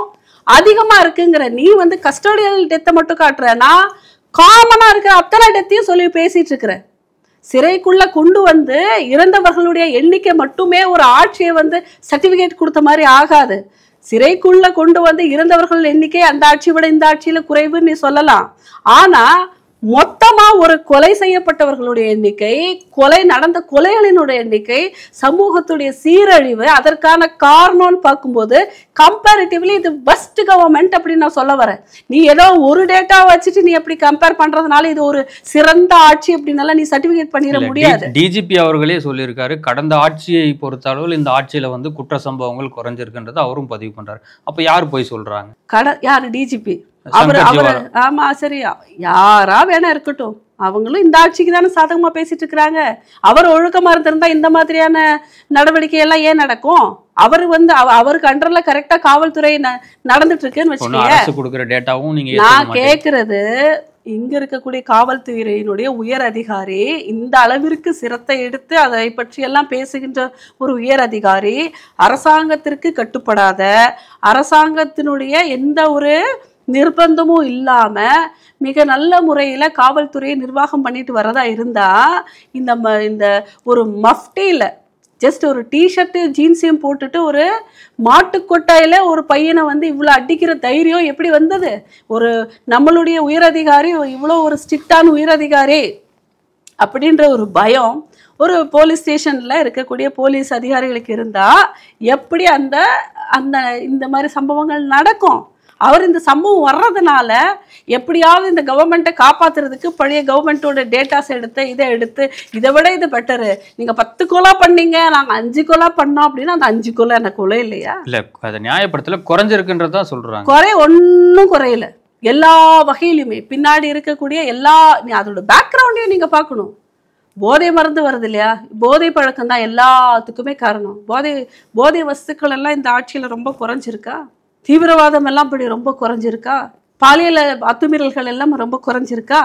அதிகமா இருக்குங்கிற நீ கஸ்டோடியல் டெத்தை மட்டும் காட்டுற. நான் காமனா இருக்கிற அத்தனை டெத்தையும் சொல்லி பேசிட்டு இருக்கிறேன். சிறைக்குள்ள கொண்டு இறந்தவர்களுடைய எண்ணிக்கை மட்டுமே ஒரு ஆட்சியை சர்டிபிகேட் கொடுத்த மாதிரி ஆகாது. சிறைக்குள்ள கொண்டு இறந்தவர்கள் எண்ணிக்கை அந்த ஆட்சியை விட இந்த ஆட்சியில குறைவுன்னு நீ சொல்லலாம். ஆனா மொத்தமா ஒரு கொலை செய்யப்பட்டவர்களுடைய எண்ணிக்கை, கொலை நடந்த கொலைகளினுடைய எண்ணிக்கை, சமூகத்துடைய சீரழிவு, அதற்கான காரணம்னு பார்க்கும்போது கம்பேரிட்டிவ்லி இது பெஸ்ட் கவர்மெண்ட் அப்படின்னு நான் சொல்ல வரேன். நீ ஏதோ ஒரு டேட்டா வச்சுட்டு நீ எப்படி கம்பேர் பண்றதுனால இது ஒரு சிறந்த ஆட்சி அப்படின்னால நீ சர்டிபிகேட் பண்ணிட முடியாது. டிஜிபி அவர்களே சொல்லியிருக்காரு, கடந்த ஆட்சியை பொறுத்த அளவில் இந்த ஆட்சியில குற்ற சம்பவங்கள் குறைஞ்சிருக்குன்றது அவரும் பதிவு பண்றாரு. அப்ப யார் போய் சொல்றாங்க? யாரு? டிஜிபி. ஆமா சரி, யாரா வேணா இருக்கட்டும், அவங்களும் இந்த ஆட்சிக்கு தானே சாதகமா பேசிட்டு இருக்கிறாங்க. அவர் ஒழுக்கமா இருந்திருந்தா இந்த மாதிரியான நடவடிக்கை எல்லாம் ஏன் நடக்கும்? அவர் அவருக்கு அண்டர்ல கரெக்டா காவல்துறை நடந்துட்டு இருக்குன்னு வச்சுக்கோங்க. நான் கேக்குறது, இங்க இருக்கக்கூடிய காவல்துறையினுடைய உயர் அதிகாரி இந்த அளவிற்கு சிரத்தை எடுத்து அதை பற்றி எல்லாம் பேசுகின்ற ஒரு உயர் அதிகாரி, அரசாங்கத்திற்கு கட்டுப்படாத, அரசாங்கத்தினுடைய எந்த ஒரு நிர்பந்தமும் இல்லாம மிக நல்ல முறையில காவல்துறையை நிர்வாகம் பண்ணிட்டு வரதா இருந்தா இந்த ஒரு மஃப்டியில ஜஸ்ட் ஒரு டிஷர்ட்டு ஜீன்ஸையும் போட்டுட்டு ஒரு மாட்டுக்கொட்டையில ஒரு பையனை இவ்வளவு அடிக்கிற தைரியம் எப்படி வந்தது? ஒரு நம்மளுடைய உயரதிகாரி, இவ்வளோ ஒரு ஸ்ட்ரிக்டான உயரதிகாரி அப்படின்ற ஒரு பயம் ஒரு போலீஸ் ஸ்டேஷன்ல இருக்கக்கூடிய போலீஸ் அதிகாரிகளுக்கு இருந்தா எப்படி அந்த அந்த இந்த மாதிரி சம்பவங்கள் நடக்கும்? அவர் இந்த சம்பவம் வர்றதுனால எப்படியாவது இந்த கவர்மெண்ட்டை காப்பாத்துறதுக்கு பழைய கவர்மெண்ட்டோட டேட்டாஸ் எடுத்து இதை விட இது பெட்டரு, நீங்க 10 கொலை பண்ணீங்க, நாங்க 5 கொலை பண்ணோம் அப்படின்னா அந்த 5 கொலை என்ன கொலை இல்லையா? இல்ல, அதை நியாயப்படுத்தல, குறைஞ்சிருக்குன்றதா சொல்றாங்க. குறை ஒன்னும் குறையில. எல்லா வகையிலுமே பின்னாடி இருக்கக்கூடிய அதோட பேக்ரவுண்டையும் நீங்க பார்க்கணும். போதை மருந்து வருது இல்லையா? போதை பழக்கம் தான் எல்லாத்துக்குமே காரணம். போதை வஸ்துக்கள் எல்லாம் இந்த ஆட்சியில ரொம்ப குறைஞ்சிருக்கா? தீவிரவாதம் எல்லாம் இப்படி ரொம்ப குறைஞ்சிருக்கா? பாலியல் அத்துமீறல்கள் எல்லாம் ரொம்ப குறைஞ்சிருக்கா?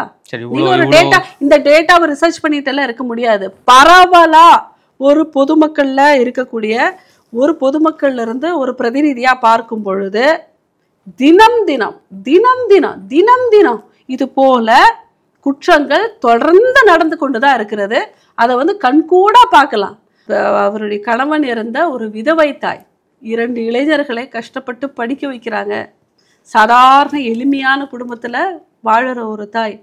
நீங்க ஒரு டேட்டா, இந்த டேட்டாவை ரிசர்ச் பண்ணிட்டு எல்லாம் இருக்க முடியாது. பரவலா ஒரு பொதுமக்கள்ல இருக்கக்கூடிய ஒரு பொதுமக்கள்ல இருந்து ஒரு பிரதிநிதியா பார்க்கும் பொழுது தினம் தினம் இது போல குற்றங்கள் தொடர்ந்து நடந்து கொண்டுதான் இருக்கிறது. அதை கண்கூடா பார்க்கலாம். அவருடைய கணவன் இறந்த ஒரு விதவை தாய் 2 இளைஞர்களை கஷ்டப்பட்டு படிக்க வைக்கிறாங்க. சாதாரண எளிமையான குடும்பத்துல வாழற ஒரு தாய்,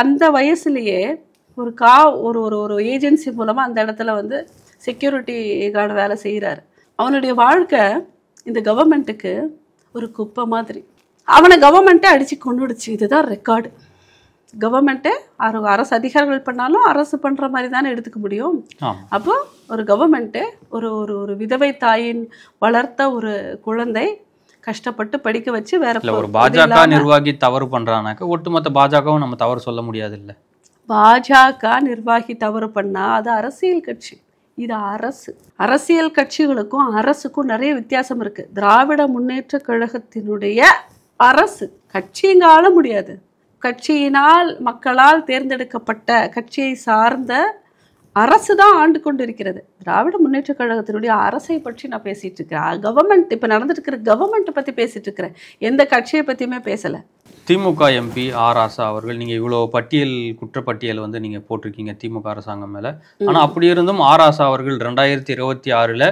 அந்த வயசுலயே ஒரு ஏஜென்சி மூலமா அந்த இடத்துல செக்யூரிட்டி கார்டு வேலை செய்யறாரு. அவனுடைய வாழ்க்கை இந்த கவர்மெண்ட்டுக்கு ஒரு குப்பை மாதிரி. அவனை கவர்மெண்ட்டே அடிச்சு கொண்டுடுச்சு. இதுதான் ரெக்கார்டு. கவர்மெண்ட்டு அரசு அதிகாரிகள் பண்ணாலும் அரசு பண்ற மாதிரி தானே எடுத்துக்க முடியும். அப்போ ஒரு கவர்மெண்ட்டு ஒரு விதவை தாயின் வளர்த்த ஒரு குழந்தை கஷ்டப்பட்டு படிக்க வச்சு வேற ஒரு பாஜக நிர்வாகி தவறு பண்றானாக்க ஒட்டுமொத்த பாஜகவும் நம்ம தவறு சொல்ல முடியாது. இல்ல, பாஜக நிர்வாகி தவறு பண்ணா அது அரசியல் கட்சி, இது அரசு. அரசியல் கட்சிகளுக்கும் அரசுக்கும் நிறைய வித்தியாசம் இருக்கு. திராவிட முன்னேற்ற கழகத்தினுடைய அரசு, கட்சிங்க ஆள முடியாது. கட்சியினால் மக்களால் தேர்ந்தெடுக்கப்பட்ட கட்சியை சார்ந்த அரசு தான் ஆண்டு கொண்டு இருக்கிறது. திராவிட முன்னேற்ற கழகத்தினுடைய அரசை பற்றி நான் பேசிட்டு இருக்கிறேன். கவர்மெண்ட் இப்போ நடந்துட்டு இருக்கிற கவர்மெண்ட்டை பற்றி பேசிட்டு இருக்கிறேன். எந்த கட்சியை பற்றியுமே பேசலை. திமுக எம்பி ஆர் ராசா அவர்கள், நீங்கள் இவ்வளோ குற்றப்பட்டியல் வந்து நீங்கள் போட்டிருக்கீங்க திமுக அரசாங்கம் மேலே. ஆனால் அப்படி இருந்தும் ஆர் ராசா அவர்கள் 2026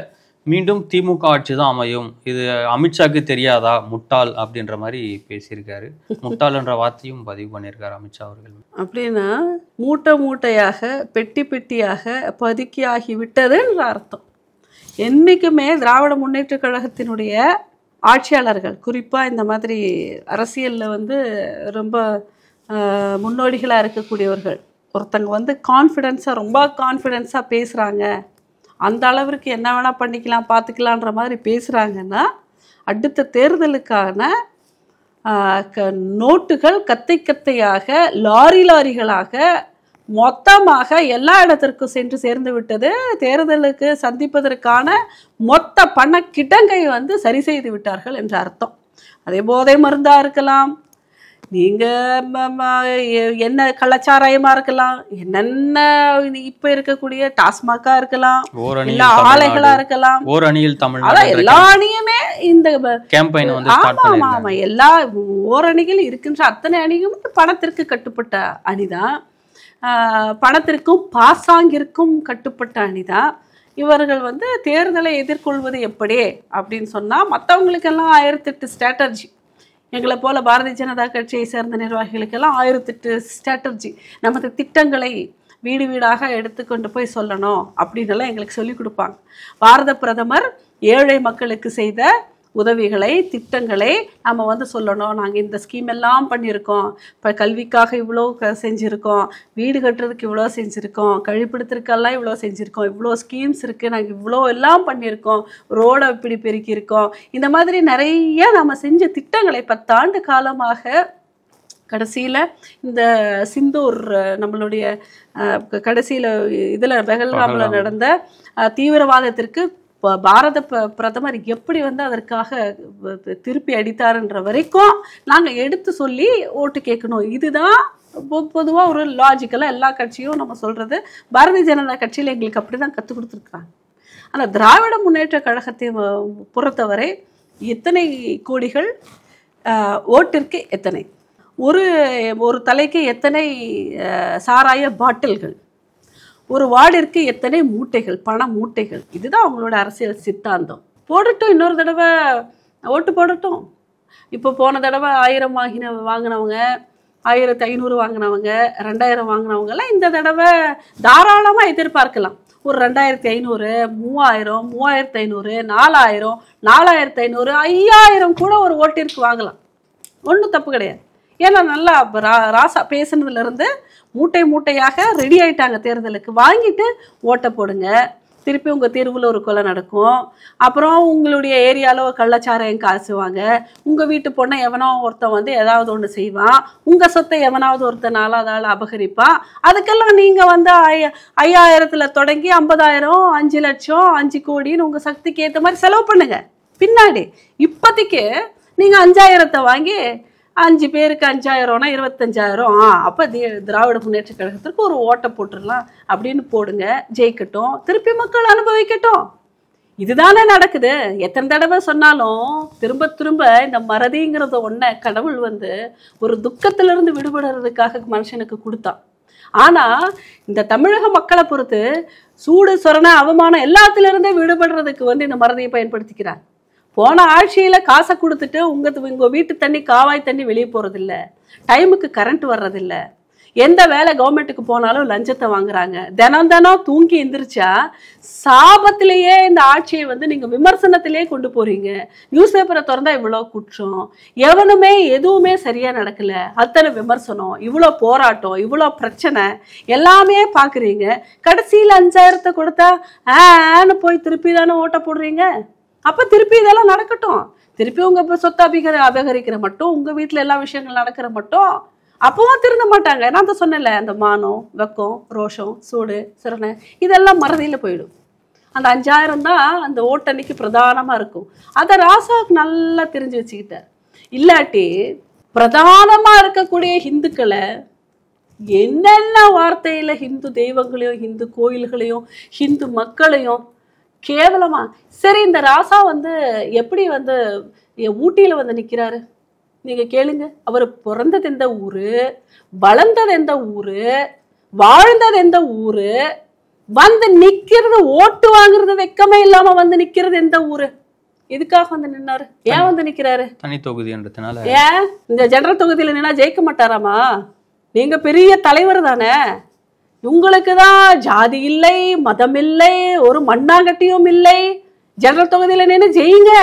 மீண்டும் திமுக ஆட்சி தான் அமையும், இது அமித்ஷாக்கு தெரியாதா, முட்டாள் அப்படின்ற மாதிரி பேசியிருக்காரு. முட்டாள்ன்ற வார்த்தையும் பதிவு பண்ணியிருக்காரு அமித்ஷா அவர்கள். அப்படின்னா மூட்டை மூட்டையாக பெட்டி பெட்டியாக பதுக்கியாகி விட்டதுன்ற அர்த்தம். என்றைக்குமே திராவிட முன்னேற்ற கழகத்தினுடைய ஆட்சியாளர்கள், குறிப்பாக இந்த மாதிரி அரசியலில் வந்து ரொம்ப முன்னோடிகளாக இருக்கக்கூடியவர்கள், ஒருத்தங்க வந்து ரொம்ப கான்ஃபிடென்ஸாக பேசுகிறாங்க, அந்த அளவிற்கு என்ன வேணால் பண்ணிக்கலாம் பார்த்துக்கலான்ற மாதிரி பேசுகிறாங்கன்னா, அடுத்த தேர்தலுக்கான நோட்டுகள் கத்தை கத்தையாக லாரிகளாக மொத்தமாக எல்லா இடத்திற்கும் சென்று சேர்ந்து விட்டது. தேர்தலுக்கு சந்திப்பதற்கான மொத்த பண கிடங்கை வந்து சரி செய்து விட்டார்கள் என்ற அர்த்தம். அதே போதை மருந்தாக இருக்கலாம், நீங்கள் என்ன கள்ளச்சாராயமாக இருக்கலாம், என்னென்ன இப்போ இருக்கக்கூடிய டாஸ்மாகா இருக்கலாம், எல்லா ஆலைகளாக இருக்கலாம், அதான் எல்லா அணியுமே இந்த கேம்பெயின் வந்து ஆமாம் ஆமாம் எல்லா ஓரணிகள் இருக்கின்ற அத்தனை அணியும் பணத்திற்கு கட்டுப்பட்ட அணிதான், பணத்திற்கும் பாசாங்கிற்கும் கட்டுப்பட்ட அணிதான். இவர்கள் வந்து தேர்தலை எதிர்கொள்வது எப்படி அப்படின்னு சொன்னால், மற்றவங்களுக்கெல்லாம் 1008 ஸ்ட்ராட்டர்ஜி, எங்களை போல பாரதிய ஜனதா கட்சியை சேர்ந்த நிர்வாகிகளுக்கெல்லாம் 1008 ஸ்ட்ராட்டர்ஜி, நமது திட்டங்களை வீடு வீடாக எடுத்துக்கொண்டு போய் சொல்லணும் அப்படின்னெல்லாம் எங்களுக்கு சொல்லிக் கொடுப்பாங்க. பாரத பிரதமர் ஏழை மக்களுக்கு செய்த உதவிகளை, திட்டங்களை நம்ம வந்து சொல்லணும். நாங்கள் இந்த ஸ்கீம் எல்லாம் பண்ணியிருக்கோம், இப்போ கல்விக்காக இவ்வளோ செஞ்சுருக்கோம், வீடு கட்டுறதுக்கு இவ்வளோ செஞ்சுருக்கோம், கழிப்பிடத்திற்கெல்லாம் இவ்வளோ செஞ்சுருக்கோம், இவ்வளோ ஸ்கீம்ஸ் இருக்குது, நாங்கள் இவ்வளோ எல்லாம் பண்ணியிருக்கோம், ரோடை இப்படி பெருக்கியிருக்கோம், இந்த மாதிரி நிறைய நம்ம செஞ்ச திட்டங்களை 10 ஆண்டு காலமாக கடைசியில் இந்த சிந்தூர் நம்மளுடைய கடைசியில் இதில் பெஹல்காமில் நடந்த தீவிரவாதத்திற்கு பாரத பிரதமர் எப்படி வந்து அதற்காக திருப்பி அடித்தாருன்ற வரைக்கும் நாங்கள் எடுத்து சொல்லி ஓட்டு கேட்கணும். இதுதான் பொதுவாக ஒரு லாஜிக்கலாக எல்லா கட்சியும் நம்ம சொல்கிறது. பாரதிய ஜனதா கட்சியில் எங்களுக்கு அப்படி தான் கற்றுக் கொடுத்துருக்குறாங்க. ஆனால் திராவிட முன்னேற்ற கழகத்தை பொறுத்தவரை எத்தனை கோடிகள், ஓட்டிற்கு எத்தனை, ஒரு தலைக்கு எத்தனை சாராய பாட்டில்கள், ஒரு வார்டிற்கு எத்தனை மூட்டைகள், பண மூட்டைகள், இதுதான் அவங்களோட அரசியல் சித்தாந்தம். போடட்டும், இன்னொரு தடவை ஓட்டு போடட்டும். இப்போ போன தடவை 1000 வாங்கினவங்க, 1500 வாங்கினவங்க, 2000 வாங்கினவங்கெல்லாம் இந்த தடவை தாராளமாக எதிர்பார்க்கலாம். ஒரு 2500, 3000, 3500, 4000, 4500, 5000 கூட ஒரு ஓட்டிற்கு வாங்கலாம். ஒன்றும் தப்பு கிடையாது. ஏன்னா நல்லா ராசா பேசுனதுலேருந்து மூட்டையாக ரெடி ஆகிட்டாங்க தேர்தலுக்கு. வாங்கிட்டு ஓட்டை போடுங்க. திருப்பி உங்கள் தெருவில் ஒரு கொலை நடக்கும், அப்புறம் உங்களுடைய ஏரியாவில் கள்ளச்சாராயம் காசுவாங்க, உங்கள் வீட்டு பொண்ணை எவனோ ஒருத்தன் வந்து ஏதாவது ஒன்று செய்வான், உங்கள் சொத்தை எவனாவது ஒருத்தனால அதால் அபகரிப்பான். அதுக்கெல்லாம் நீங்கள் வந்து 5000 தொடங்கி 50,000, 5 லட்சம், 5 கோடின்னு உங்கள் சக்திக்கு ஏற்ற மாதிரி செலவு பண்ணுங்க. பின்னாடி இப்போதைக்கு நீங்கள் 5000 வாங்கி 5 பேருக்கு 5000னா 25,000, அப்போ திராவிட முன்னேற்ற கழகத்திற்கு ஒரு ஓட்டை போட்டுடலாம் அப்படின்னு போடுங்க, ஜெயிக்கட்டும், திருப்பி மக்கள் அனுபவிக்கட்டும். இதுதானே நடக்குது. எத்தனை தடவை சொன்னாலும் திரும்ப திரும்ப இந்த மறதிங்கிறத ஒன்றை கடவுள் வந்து ஒரு துக்கத்திலிருந்து விடுபடுறதுக்காக மனுஷனுக்கு கொடுத்தான். ஆனால் இந்த தமிழக மக்களை பொறுத்து சூடு சொரணை அவமானம் எல்லாத்திலிருந்தே விடுபடுறதுக்கு வந்து இந்த மறதியை பயன்படுத்திக்கிறார். போன ஆட்சியில் காசை கொடுத்துட்டு உங்கள் வீட்டு தண்ணி, காவாய் தண்ணி வெளியே போகிறதில்ல, டைமுக்கு கரண்ட் வர்றதில்ல, எந்த வேலை கவர்மெண்ட்டுக்கு போனாலும் லஞ்சத்தை வாங்குறாங்க, தினம் தூங்கி எந்திரிச்சா சாபத்திலேயே இந்த ஆட்சியை வந்து நீங்கள் விமர்சனத்திலேயே கொண்டு போகிறீங்க. நியூஸ் பேப்பரை திறந்தா இவ்வளோ குற்றம், எவனுமே எதுவுமே சரியாக நடக்கலை, அத்தனை விமர்சனம், இவ்வளோ போராட்டம், இவ்வளோ பிரச்சனை எல்லாமே பார்க்குறீங்க. கடைசியில் 5000 கொடுத்தா ஆன்னு போய் திருப்பி தானே ஓட்ட போடுறீங்க. அப்போ திருப்பி இதெல்லாம் நடக்கட்டும். திருப்பி உங்கள் சொத்தை அபகரிக்கிற மட்டும், உங்கள் வீட்டில் எல்லா விஷயங்கள் நடக்கிற மட்டும் அப்பவும் திருந்த மாட்டாங்க. நான் தான் சொன்னேன்ல, அந்த மானம், வெக்கம், ரோஷம், சூடு, சிறனை இதெல்லாம் மறதியில் போயிடும். அந்த 5000 தான் அந்த ஓட்டன்னைக்கு பிரதானமாக இருக்கும். அதை ராசாவுக்கு நல்லா தெரிஞ்சு வச்சுக்கிட்டார். இல்லாட்டி பிரதானமா இருக்கக்கூடிய ஹிந்துக்களை என்னென்ன வார்த்தையில ஹிந்து தெய்வங்களையும் ஹிந்து கோயில்களையும் ஹிந்து மக்களையும் கேவலமா. சரி, இந்த ராசா எப்படி ஊட்டியில நிக்கிறாரு நீங்க கேளுங்க. அவர் பிறந்தது எந்த ஊரு, வளர்ந்தது எந்த ஊரு, வாழ்ந்தது எந்த ஊரு, நிக்கிறது ஓட்டு வாங்குறது வெக்கமே இல்லாம நிக்கிறது எந்த ஊரு? இதுக்காக நின்னாரு. ஏன் நிக்கிறாரு? தனி தொகுதின்றதுனால. ஏன் இந்த ஜெனரல் தொகுதியில நின்னா ஜெயிக்க மாட்டாராமா? நீங்க பெரிய தலைவர் தானே, உங்களுக்கு தான் ஜாதி இல்லை, மதம் இல்லை, ஒரு மண்ணாங்கட்டியும் இல்லை. ஜெனரல் தொகுதியில நின்று ஜெயிங்க.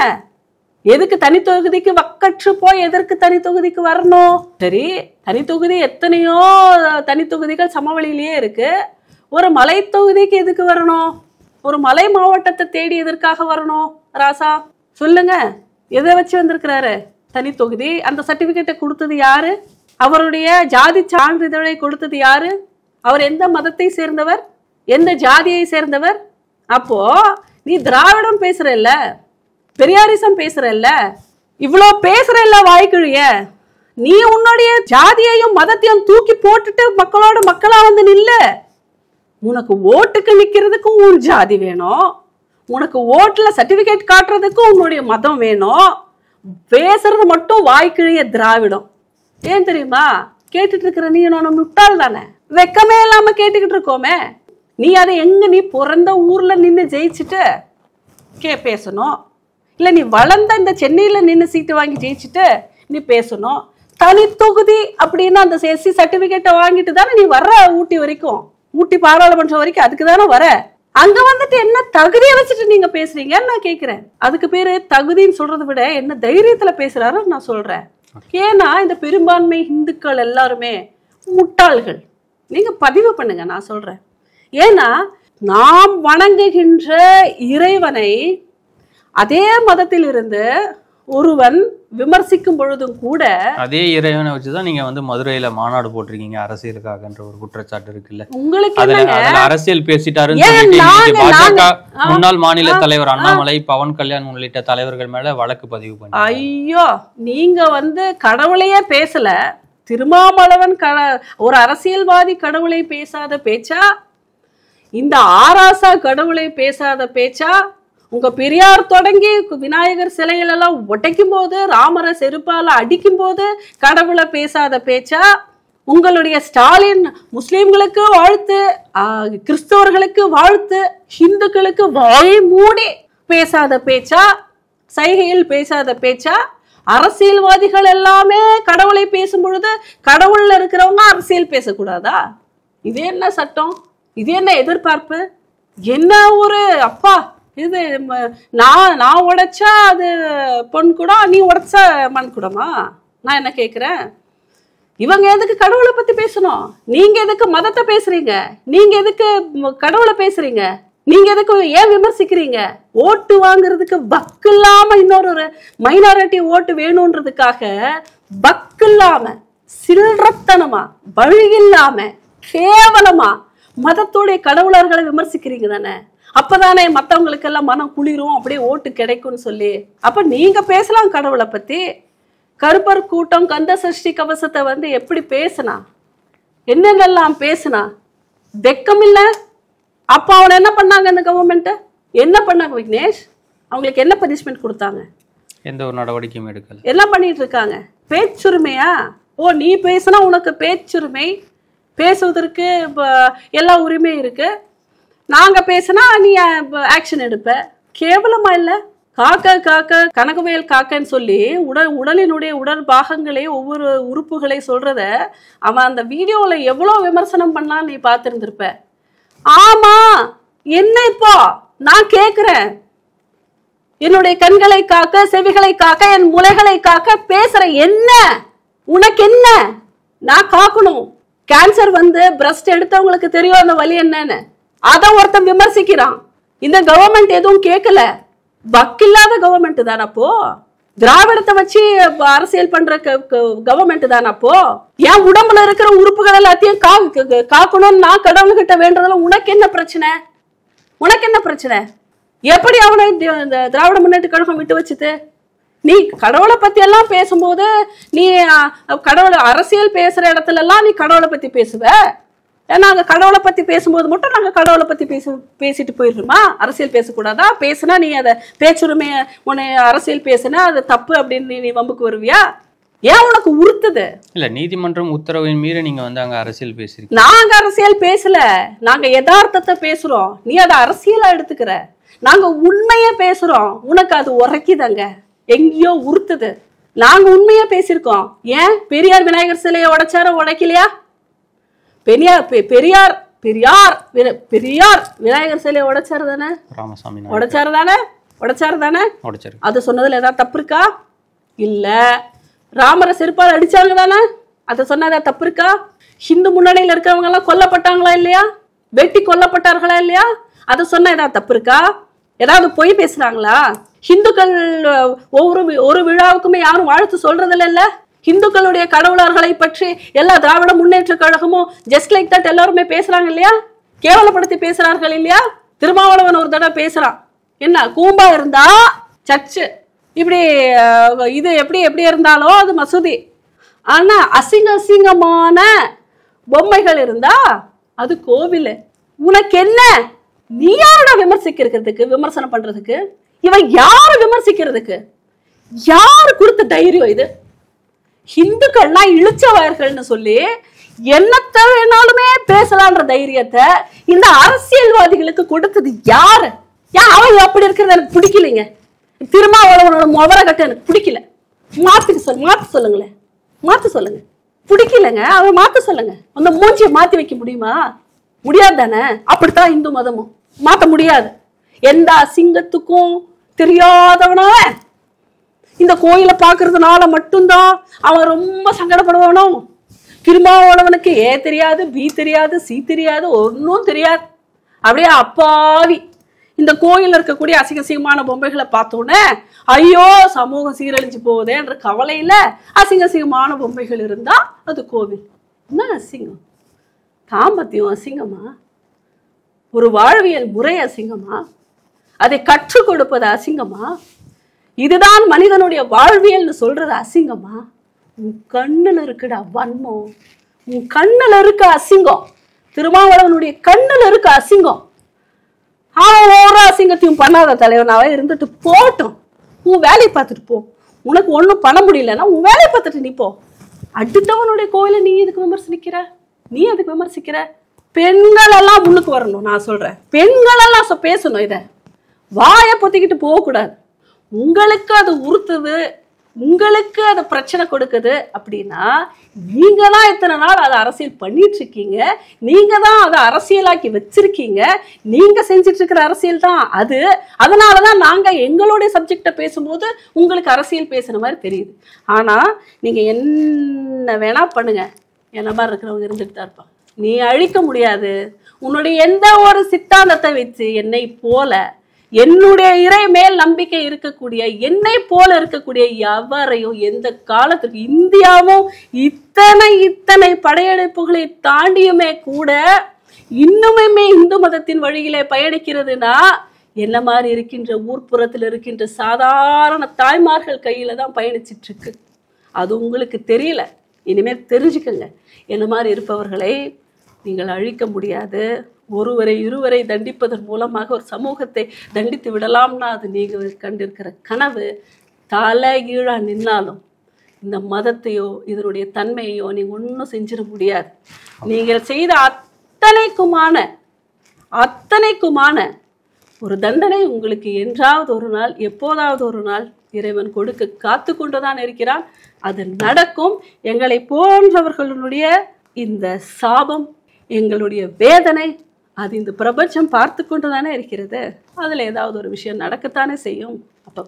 எதுக்கு தனி தொகுதிக்கு வக்கற்று போய் எதற்கு தனி தொகுதிக்கு வரணும்? சரி, தனி தொகுதி எத்தனையோ தனி தொகுதிகள் சமவெளியிலேயே இருக்கு. ஒரு மலை தொகுதிக்கு எதுக்கு வரணும்? ஒரு மலை மாவட்டத்தை தேடி எதற்காக வரணும்? ராசா சொல்லுங்க, எதை வச்சு வந்திருக்கிறாரு தனி தொகுதி? அந்த சர்டிபிகேட்டை கொடுத்தது யாரு? அவருடைய ஜாதி சான்றிதழை கொடுத்தது யாரு? அவர் எந்த மதத்தை சேர்ந்தவர், எந்த ஜாதியை சேர்ந்தவர்? அப்போ நீ திராவிடம் பேசுறல்ல, பெரியாரிசம் பேசுறல்ல, இவ்வளோ பேசுறல்ல வாய்க்கிழிய, நீ உன்னுடைய ஜாதியையும் மதத்தையும் தூக்கி போட்டுட்டு மக்களோட மக்களா நில்ல. உனக்கு ஓட்டுக்கு நிக்கிறதுக்கும் உன் ஜாதி வேணும், உனக்கு ஓட்டுல சர்டிபிகேட் காட்டுறதுக்கும் உன்னுடைய மதம் வேணும். பேசுறது மட்டும் வாய்க்கிழிய திராவிடம். ஏன் தெரியுமா? கேட்டுட்டு இருக்கிற நீ முட்டாள் தானே, வெக்கமே இல்லாம கேட்டுக்கிட்டு இருக்கோமே. நீ அதை நீ பிறந்த ஊர்ல நின்று ஜெயிச்சுட்டு பேசணும், இல்ல நீ வளர்ந்த இந்த சென்னையில நின்று சீட்டு வாங்கி ஜெயிச்சுட்டு நீ பேசணும். தனி தொகுதி அப்படின்னா அந்த எஸ்சி சர்டிபிகேட்டை வாங்கிட்டு தானே நீ வர்ற ஊட்டி வரைக்கும், ஊட்டி பாராளுமன்றம் வரைக்கும். அதுக்கு தானே வர. அங்க என்ன தகுதியை வச்சுட்டு நீங்க பேசுறீங்கன்னு நான் கேட்கிறேன். அதுக்கு பேரு தகுதின்னு சொல்றதை விட என்ன தைரியத்துல பேசுறாருன்னு நான் சொல்றேன். ஏன்னா இந்த பெரும்பான்மை இந்துக்கள் எல்லாருமே முட்டாள்கள். நீங்க பதிவு பண்ணுங்க, நான் சொல்றேன். ஏன்னா நாம் வணங்குகின்ற இறைவனை அதே மதத்தில் இருந்து ஒருவன் விமர்சிக்கும் பொழுதும் கூட அதே இறைவனை வச்சுதான் நீங்க மதுரையில மாநாடு போட்டிருக்கீங்க அரசியலுக்காகன்ற ஒரு குற்றச்சாட்டு இருக்குல்ல உங்களுக்கு. அரசியல் பேசிட்டாருன்னு சொல்லிட்டு பாஜக முன்னாள் மாநில தலைவர் அண்ணாமலை, பவன் கல்யாண் உள்ளிட்ட தலைவர்கள் மேல வழக்கு பதிவு பண்ணி. ஐயோ, நீங்க கடவுளையே பேசல. திருமாவளவன் ஒரு அரசியல்வாதி கடவுளை பேசாத பேச்சா? இந்த ஆராசா கடவுளை பேசாத பேச்சா? உங்க பெரியார் தொடங்கி விநாயகர் சிலைகள் எல்லாம் உடைக்கும் போது, ராமரை செருப்பால அடிக்கும் போது கடவுளை பேசாத பேச்சா? உங்களுடைய ஸ்டாலின் முஸ்லிம்களுக்கு வாழ்த்து, கிறிஸ்தவர்களுக்கு வாழ்த்து, ஹிந்துக்களுக்கு வாய் மூடி பேசாத பேச்சா? சைகையில் பேசாத பேச்சா? அரசியல்வாதிகள் எல்லாமே கடவுளை பேசும் பொழுது கடவுள்ல இருக்கிறவங்க அரசியல் பேசக்கூடாதா? இது என்ன சட்டம்? இது என்ன எதிர்பார்ப்பு? என்ன ஒரு அப்பா இது? நான் உடைச்சா அது பொன் குடம், நீ உடைச்சா மண் குடமா? நான் என்ன கேட்கிறேன், இவங்க எதுக்கு கடவுளை பத்தி பேசணும்? நீங்க எதுக்கு மதத்தை பேசுறீங்க? நீங்க எதுக்கு கடவுளை பேசுறீங்க? நீங்க எதுக்கு ஏன் விமர்சிக்கிறீங்க? ஓட்டு வாங்குறதுக்கு பக்கு இல்லாம, இன்னொரு மைனாரிட்டி ஓட்டு வேணும்ன்றதுக்காக பக்கு இல்லாம, சில்றத்தனமா, வழி இல்லாம, கேவலமா மதத்தோடைய கடவுளர்களை விமர்சிக்கிறீங்க தானே. அப்பதானே மற்றவங்களுக்கு எல்லாம் மனம் குளிரும், அப்படியே ஓட்டு கிடைக்கும்னு சொல்லி. அப்ப நீங்க பேசலாம் கடவுளை பத்தி. கருப்பர் கூட்டம் கந்த சஷ்டி கவசத்தை எப்படி பேசினா, என்னென்னலாம் பேசினா, வெக்கம் இல்ல. அப்ப அவனை என்ன பண்ணாங்க? அந்த கவர்மெண்ட் என்ன பண்ணாங்க விக்னேஷ்? அவங்களுக்கு என்ன பனிஷ்மெண்ட் கொடுத்தாங்க? எந்த ஒரு நடவடிக்கையும் எடுக்கல. என்ன பண்ணிட்டு இருக்காங்க? பேச்சுரிமையா? ஓ, நீ பேசினா உனக்கு பேச்சுரிமை, பேசுவதற்கு எல்லா உரிமையும் இருக்கு. நாங்க பேசினா நீ ஆக்ஷன் எடுப்ப. கேவலமா இல்ல? காக்க காக்க கனகவேல் காக்கன்னு சொல்லி உடலினுடைய உடல் பாகங்களை, ஒவ்வொரு உறுப்புகளை சொல்றத அவன் அந்த வீடியோல எவ்வளவு விமர்சனம் பண்ணலாம் நீ பார்த்திருந்திருப்ப. ஆமா, என்ன இப்போ நான் கேக்குறேன், என்னுடைய கண்களை காக்க, செவிகளை காக்க, என் முலைகளை காக்க பேசுற என்ன? உனக்கு என்ன? நான் காக்கணும். கேன்சர் பிரஸ்ட் எடுத்தவங்களுக்கு தெரியும் அந்த வலி என்னன்னு. அத ஒருத்தன் விமர்சிக்கிறான். இந்த கவர்மெண்ட் எதுவும் கேட்கல. பக்கில்லாத கவர்மெண்ட் தானே அப்போ? திராவிடத்தை வச்சு அரசியல் பண்ற கவர்மெண்ட் தானே அப்போ? என் உடம்புல இருக்கிற உறுப்புகள் எல்லாத்தையும் காக்கணும்னு நான் கடவுள்கிட்ட வேண்டதுல உனக்கு என்ன பிரச்சனை? உனக்கு என்ன பிரச்சனை? எப்படி அவனை திராவிட முன்னேற்ற கழகம் விட்டு வச்சுது? நீ கடவுளை பத்தி எல்லாம் பேசும்போது நீ கடவுளை அரசியல் பேசுற இடத்துல எல்லாம் நீ கடவுளை பத்தி பேசுவ. நாங்க கடவுளை பத்தி பேசும்போது மட்டும் நாங்க கடவுளை பத்தி பேசிட்டு போயிடுறோமா? அரசியல் பேசக்கூடாதா? பேசுனா நீ அதை பேச்சுரிமைய உன்னை அரசியல் பேசுனா அது தப்பு அப்படின்னு நீ வம்புக்கு வருவியா? ஏன் உனக்கு உறுத்துது? இல்ல, நீதிமன்றம் உத்தரவின் மீறி நீங்க அங்க அரசியல் பேசுறீங்க. நாங்க அரசியல் பேசல, நாங்க யதார்த்தத்தை பேசுறோம். நீ அதை அரசியலா எடுத்துக்கிற. நாங்க உண்மைய பேசுறோம், உனக்கு அது உரைக்குதாங்க, எங்கேயோ உறுத்துது. நாங்க உண்மையா பேசியிருக்கோம். ஏன் பெரியார் விநாயகர் சிலையை உடைச்சார உடைக்கலையா? பெரியார் பெரியார் பெரியார் பெரியார் விநாயகர் சிலையை உடைச்சாரு தானே? ராமசாமி உடைச்சாரு தானே? அது சொன்னதுல ஏதாவது தப்பு இருக்கா? இல்ல. ராமரை செருப்பால் அடிச்சாங்க தானே? அதை சொன்னா ஏதாவது தப்பு இருக்கா? ஹிந்து முன்னணியில இருக்கிறவங்க எல்லாம் கொல்லப்பட்டாங்களா இல்லையா? வெட்டி கொல்லப்பட்டார்களா இல்லையா? அதை சொன்னா ஏதாவது தப்பு இருக்கா? ஏதாவது பொய் பேசுறாங்களா? ஹிந்துக்கள் ஒரு விழாவுக்குமே யாரும் வாழ்த்து சொல்றதில்ல. இல்ல, ஹிந்துக்களுடைய கடவுளர்களை பற்றி எல்லா திராவிட முன்னேற்ற கழகமும் ஜஸ்ட் லைக் தட் எல்லாருமே பேசுறாங்க இல்லையா? கேவலப்படுத்தி பேசுறார்கள் இல்லையா? திருமாவளவன் ஒரு தடவை பேசுறான், என்ன கூம்பா இருந்தா சர்ச்சு, இப்படி இது எப்படி இருந்தாலும் அது மசூதி, ஆனா அசிங்கமான பொம்மைகள் இருந்தா அது கோவில். உனக்கு என்ன? நீ யாரோட விமர்சிக்கிறதுக்கு, விமர்சனம் பண்றதுக்கு? இவன் யாரு விமர்சிக்கிறதுக்கு? யாரு கொடுத்த தைரியம் இது? ஹிந்துக்கள்லாம் இழுச்சவர்கள்னு சொல்லி என்னத்த வேணாலுமே பேசலான்ற தைரியத்தை இந்த அரசியல்வாதிகளுக்கு கொடுத்தது யாரு? அவங்க அப்படி இருக்கிறது எனக்கு பிடிக்கலைங்க. திருமாவளவனோட முவர கட்ட எனக்கு பிடிக்கல. மாத்த சொல்லுங்க. பிடிக்கலங்க, அவன் மாத்த சொல்லுங்க. அந்த மூஞ்சியை மாத்தி வைக்க முடியுமா? முடியாது தானே? அப்படித்தான் இந்து மதமும் மாத்த முடியாது. எந்த அசிங்கத்துக்கும் தெரியாதவனா இந்த கோயிலை பாக்குறதுனால மட்டும்தான் அவன் ரொம்ப சங்கடப்படுவானோ? திருமாவளவனுக்கு ஏ தெரியாது, பி தெரியாது, சி தெரியாது, ஒன்னும் தெரியாது. அப்படியே அப்பாவி இந்த கோயில்ல இருக்கக்கூடிய அசிங்கமான பொம்மைகளை பார்த்தோன்னே ஐயோ சமூகம் சீரழிஞ்சு போகுதே என்ற கவலையில அசிங்கமான பொம்மைகள் இருந்தா அது கோவில். என்ன அசிங்கம்? தாம்பத்தியம் அசிங்கமா? ஒரு வாழ்வியல் முறை அசிங்கமா? அதை கற்றுக் கொடுப்பது அசிங்கமா? இதுதான் மனிதனுடைய வாழ்வியல்னு சொல்றது அசிங்கமா? உன் கண்ணுல இருக்குடா வன்மம், உன் கண்ணுல இருக்க அசிங்கம், திருமாவளவனுடைய கண்ணுல இருக்க அசிங்கம். அவன் ஒரு அசிங்கத்தையும் பண்ணாத தலைவனாவே இருந்துட்டு போட்டோம். உன் வேலையை பார்த்துட்டு போ. உனக்கு ஒன்றும் பண்ண முடியலன்னா உன் வேலையை பார்த்துட்டு நீ போ. அடுத்தவனுடைய கோயிலை நீ எதுக்கு விமர்சிக்கிற? பெண்கள் எல்லாம் முன்னுக்கு வரணும். நான் சொல்றேன், பெண்கள் எல்லாம் பேசணும். இதை வாயை பொத்திக்கிட்டு போகக்கூடாது. உங்களுக்கு அது உறுத்துது, உங்களுக்கு அது பிரச்சனை கொடுக்குது அப்படின்னா நீங்க தான் இத்தனை நாள் அதை அரசியல் பண்ணிட்டு இருக்கீங்க. நீங்க தான் அதை அரசியலாக்கி வச்சிருக்கீங்க. நீங்க செஞ்சிட்டு இருக்கிற அரசியல் தான் அது. அதனாலதான் நாங்க எங்களுடைய சப்ஜெக்டை பேசும்போது உங்களுக்கு அரசியல் பேசுற மாதிரி தெரியுது. ஆனா நீங்க என்ன வேணா பண்ணுங்க, என்ன மாதிரி இருக்கிறவங்க இருந்துட்டு தான் இருப்பாங்க. நீ அழிக்க முடியாது. உன்னுடைய எந்த ஒரு சித்தாந்தத்தை வச்சு என்னை போல, என்னுடைய இறை மேல் நம்பிக்கை இருக்கக்கூடிய, என்னை போல இருக்கக்கூடிய எவரையும் எந்த காலத்துக்கு, இந்தியாவும் இத்தனை படையெடுப்புகளை தாண்டியுமே கூட இன்னுமே இந்து மதத்தின் வழியிலே பயணிக்கிறதுனா என்ன மாதிரி இருக்கின்ற ஊர்ப்புறத்தில் இருக்கின்ற சாதாரண தாய்மார்கள் கையில தான் பயணிச்சிட்டு இருக்கு. அது உங்களுக்கு தெரியல, இனிமேல் தெரிஞ்சுக்கங்க. என்ன மாதிரி இருப்பவர்களை நீங்கள் அழிக்க முடியாது. ஒருவரை இருவரை தண்டிப்பதன் மூலமாக ஒரு சமூகத்தை தண்டித்து விடலாம்னா அது நீங்கள் கண்டிருக்கிற கனவு. தலைகீழா நின்னாலும் இந்த மதத்தையோ இதனுடைய தன்மையோ நீங்கள் ஒன்றும் செஞ்சிட முடியாது. நீங்கள் செய்த அத்தனைக்குமான ஒரு தண்டனை உங்களுக்கு என்றாவது ஒரு நாள், எப்போதாவது ஒரு நாள் இறைவன் கொடுக்க காத்து கொண்டுதான் இருக்கிறான். அது நடக்கும். எங்களை போன்றவர்களுடைய இந்த சாபம், எங்களுடைய வேதனை, அது இந்த பிரபஞ்சம் பார்த்து கொண்டு தானே இருக்கிறது. அதில் ஏதாவது ஒரு விஷயம் நடக்கத்தானே செய்யும். அப்போ